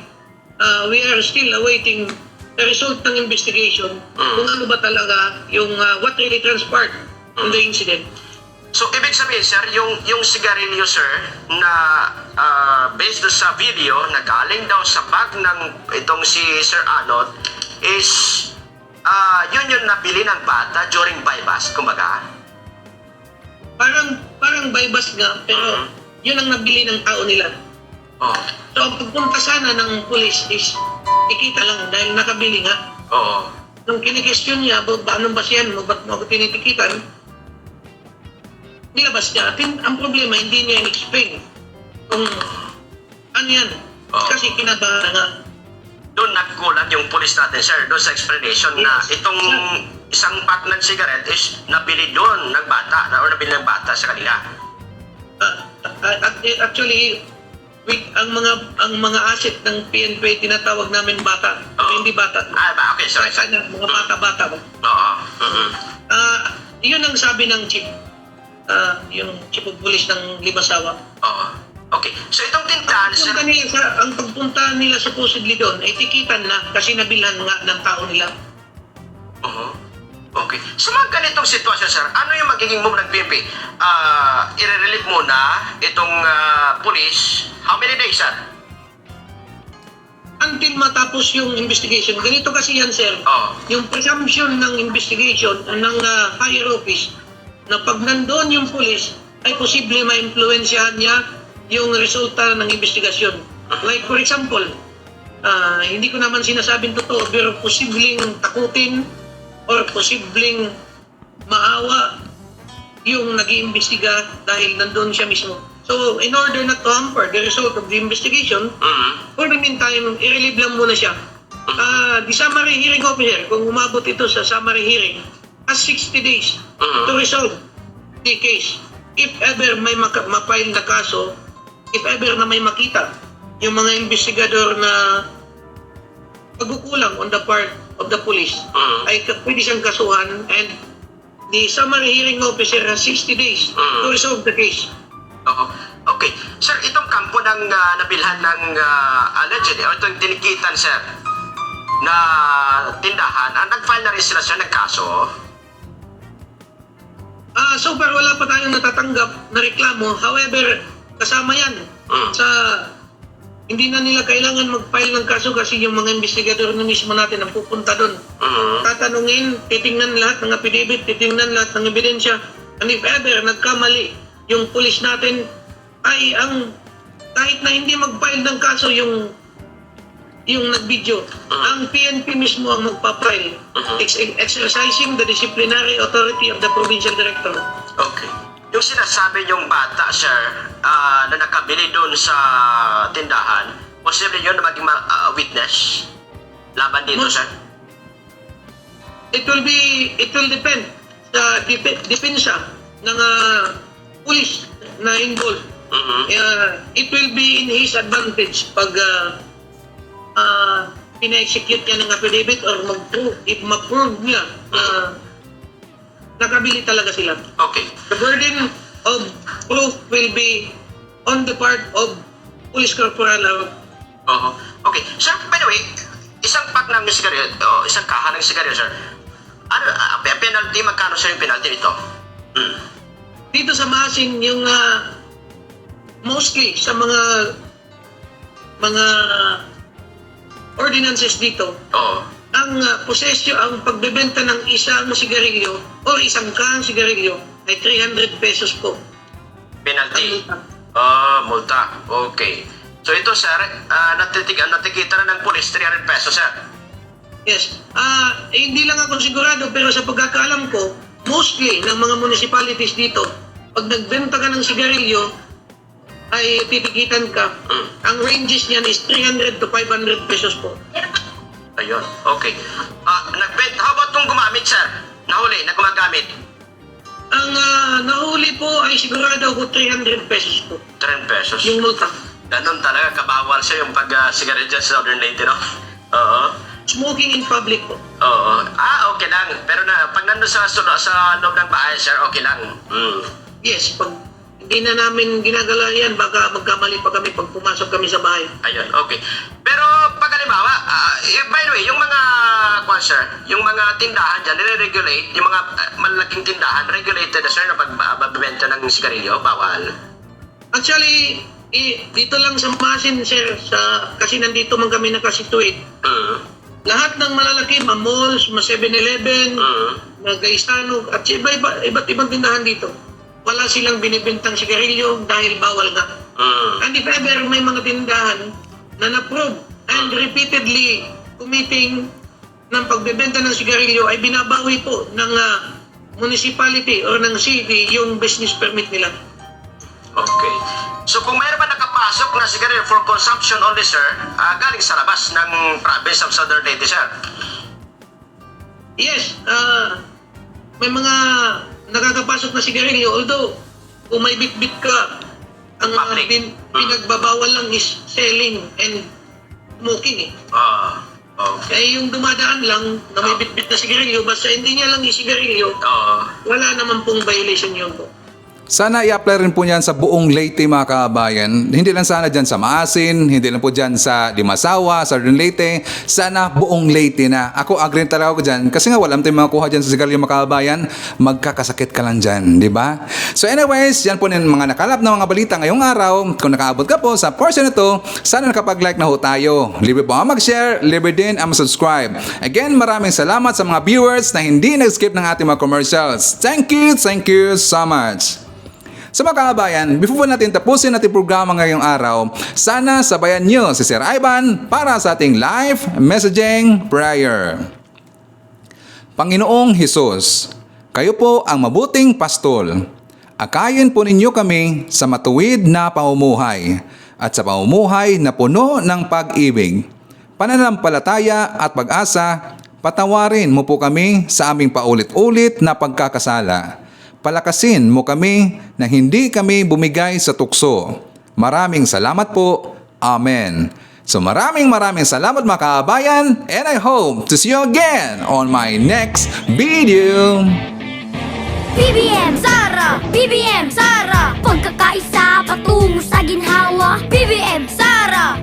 we are still awaiting the result ng investigation kung ano ba talaga yung what really transpired in the incident. So, ibig sabihin, sir, yung sigarilyo, sir, na based sa video na galing daw sa bag ng itong si Sir Anod is yun yung nabili ng bata during bypass, kumbaga? Parang bypass nga, pero yun ang nabili ng tao nila. So, ang pagpunta sana ng police is ikita lang dahil nakabili nga. Nung kinikestyon niya, anong basihan mo, ba't mo ako tinitikitan? Nilabas niya. Ang problema, hindi niya in-explain kung ano yan. Kasi kinabahan nga. Doon nagkulat yung police natin, sir, doon sa explanation na itong isang pack ng cigarette is nabili doon ng bata or nabili ng bata sa kanila. Actually, ang mga asset ng PNP tinatawag namin bata. Hindi bata. Okay, sorry. Mga bata-bata. Yun ang sabi ng chief. Yung Chief of Police ng Limasawa. Okay. So itong tindahan, sir... Ang pagpunta nila supposedly doon ay tikitan na kasi nabilhan nga ng tao nila. Okay. So mga ganitong sitwasyon, sir, ano yung magiging move ng PNP? I-relieve muna itong police. How many days, sir? Until matapos yung investigation. Ganito kasi yan, sir. Yung presumption ng investigation ng higher office na pag nandoon yung police ay posible ma-influensyahan niya yung resulta ng investigasyon. Like for example, hindi ko naman sinasabing totoo, pero posibleng takutin or posibleng maawa yung nag-iimbestiga dahil nandoon siya mismo. So, in order not to hamper the result of the investigation, for the meantime, i-relieve lang muna siya. The summary hearing officer, kung umabot ito sa summary hearing, has 60 days to resolve the case. If ever may ma-file na kaso, if ever na may makita yung mga investigador na pagkukulang on the part of the police, ay pwede siyang kasuhan and the summary hearing officer has 60 days to resolve the case. Okay. Sir, itong kampo ng nabilhan ng alleged o itong dinikitan, sir, na tindahan, nag-file na rin sila sir ng kaso? So far, wala pa tayong natatanggap na reklamo. However, kasama yan sa hindi na nila kailangan mag-file ng kaso kasi yung mga investigador na mismo natin ang pupunta doon. Tatanungin, titingnan lahat ng affidavit, titingnan lahat ng ebidensya. And if ever nagkamali yung pulis natin, ay ang kahit na hindi mag-file ng kaso yung nag-video, ang PNP mismo ang magpa-file, exercising the disciplinary authority of the provincial director. Okay. Yung sinasabi yung bata, sir, na nakabili doon sa tindahan, posible yun na maging witness laban dito, sir? It will depend sa depensa ng police na involved. It will be in his advantage pag pina-execute niya ng affidavit or mag-prove niya na nakabili talaga sila. Okay. The burden of proof will be on the part of Police Corporal. Okay. Sir, by the way, isang pack ng sigarilyo, isang kaha ng sigarilyo, sir. Ano, penalty, magkano sir yung penalty nito? Dito sa Masin, yung mostly sa mga ordinances dito, ang ang pagbebenta ng isang sigarilyo o isang kahang sigarilyo ay 300 pesos po. Penalty? Multa. Okay. So ito, sir, natikita na ng police 300 pesos, sir. Yes. Hindi lang ako sigurado pero sa pagkakaalam ko, mostly ng mga municipalities dito, pag nagbenta ka ng sigarilyo, ay titikitan ka. Ang ranges niyan is 300 to 500 pesos po. Ayun. Okay. How about kung gumamit, sir? Nahuli na gumagamit? Ang nahuli po ay sigurado ako 300 pesos po. 300 pesos? Yung multa. Ganun talaga, kabawal siya yung pag-sigarilyo sa Southern Leyte, no? Oo. Smoking in public po. Oo. Okay lang. Pero pag nandun sa loob ng bahay, sir, okay lang. Yes, pag hindi na namin ginagala yan, baka magkamali pa kami pag pumasok kami sa bahay. Ayun, okay. Pero pag halimbawa, by the way, yung mga, sir, yung mga tindahan dyan, nire-regulate, yung mga malaking tindahan, regulated na, sir, na pagbabenta ng sigarilyo, bawal? Actually, dito lang sa Masin, sir, kasi nandito man kami nakasituate. Lahat ng malalaki, mga malls, mga 7-Eleven, mga Gaistano, at iba't ibang tindahan dito, wala silang binibintang sigarilyo dahil bawal nga. And if ever may mga tindahan na na-prove and repeatedly committing ng pagbebenta ng sigarilyo ay binabawi po ng municipality or ng city yung business permit nila. Okay. So kung mayroon ba nakapasok na sigarilyo for consumption only, sir, galing sa labas ng province of Southern Leyte, sir? Yes. May mga nakakapasok na sigarilyo, although kung may bit-bit ka, ang pinagbabawal lang is selling and smoking. Okay. Yung dumadaan lang na may bit-bit na sigarilyo, basta hindi niya lang isigarilyo, wala naman pong violation yun po. Sana i-apply rin po niyan sa buong Leyte, mga kabayan. Hindi lang sana dyan sa Maasin, hindi lang po dyan sa Dimasawa, Southern Leyte. Sana buong Leyte na. Ako agree talaga ako dyan kasi nga walang tayong makuha dyan sa sigarilyo, mga kabayan. Magkakasakit ka lang dyan, di ba? So anyways, yan po yung mga nakalap na mga balita ngayong araw. Kung nakaabot ka po sa portion na to, sana nakapag-like na ho tayo. Libre po ang mag-share, libre din ang mag-subscribe. Again, maraming salamat sa mga viewers na hindi nag-skip ng ating mga commercials. Thank you so much. Sa mga kabayan, before natin tapusin natin programa ngayong araw, sana sabayan nyo si Sir Ivan para sa ating live messaging prayer. Panginoong Hesus, kayo po ang mabuting pastol. Akayin po ninyo kami sa matuwid na pamumuhay at sa pamumuhay na puno ng pag-ibig, pananampalataya at pag-asa. Patawarin mo po kami sa aming paulit-ulit na pagkakasala. Palakasin mo kami na hindi kami bumigay sa tukso. Maraming salamat po. Amen. So maraming salamat, mga kabayan, and I hope to see you again on my next video. BBM Sara, BBM Sara, pagkakaisa patungo sa ginhawa. BBM Sara,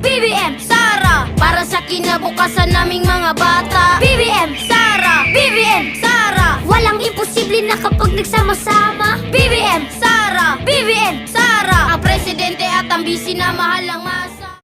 para para sa kinabukasan naming mga bata. BBM Sara, BBM Sara, walang imposible na kapag nagsama-sama. BBM Sara, BBM Sara, ang presidente at ang busy na mahal ang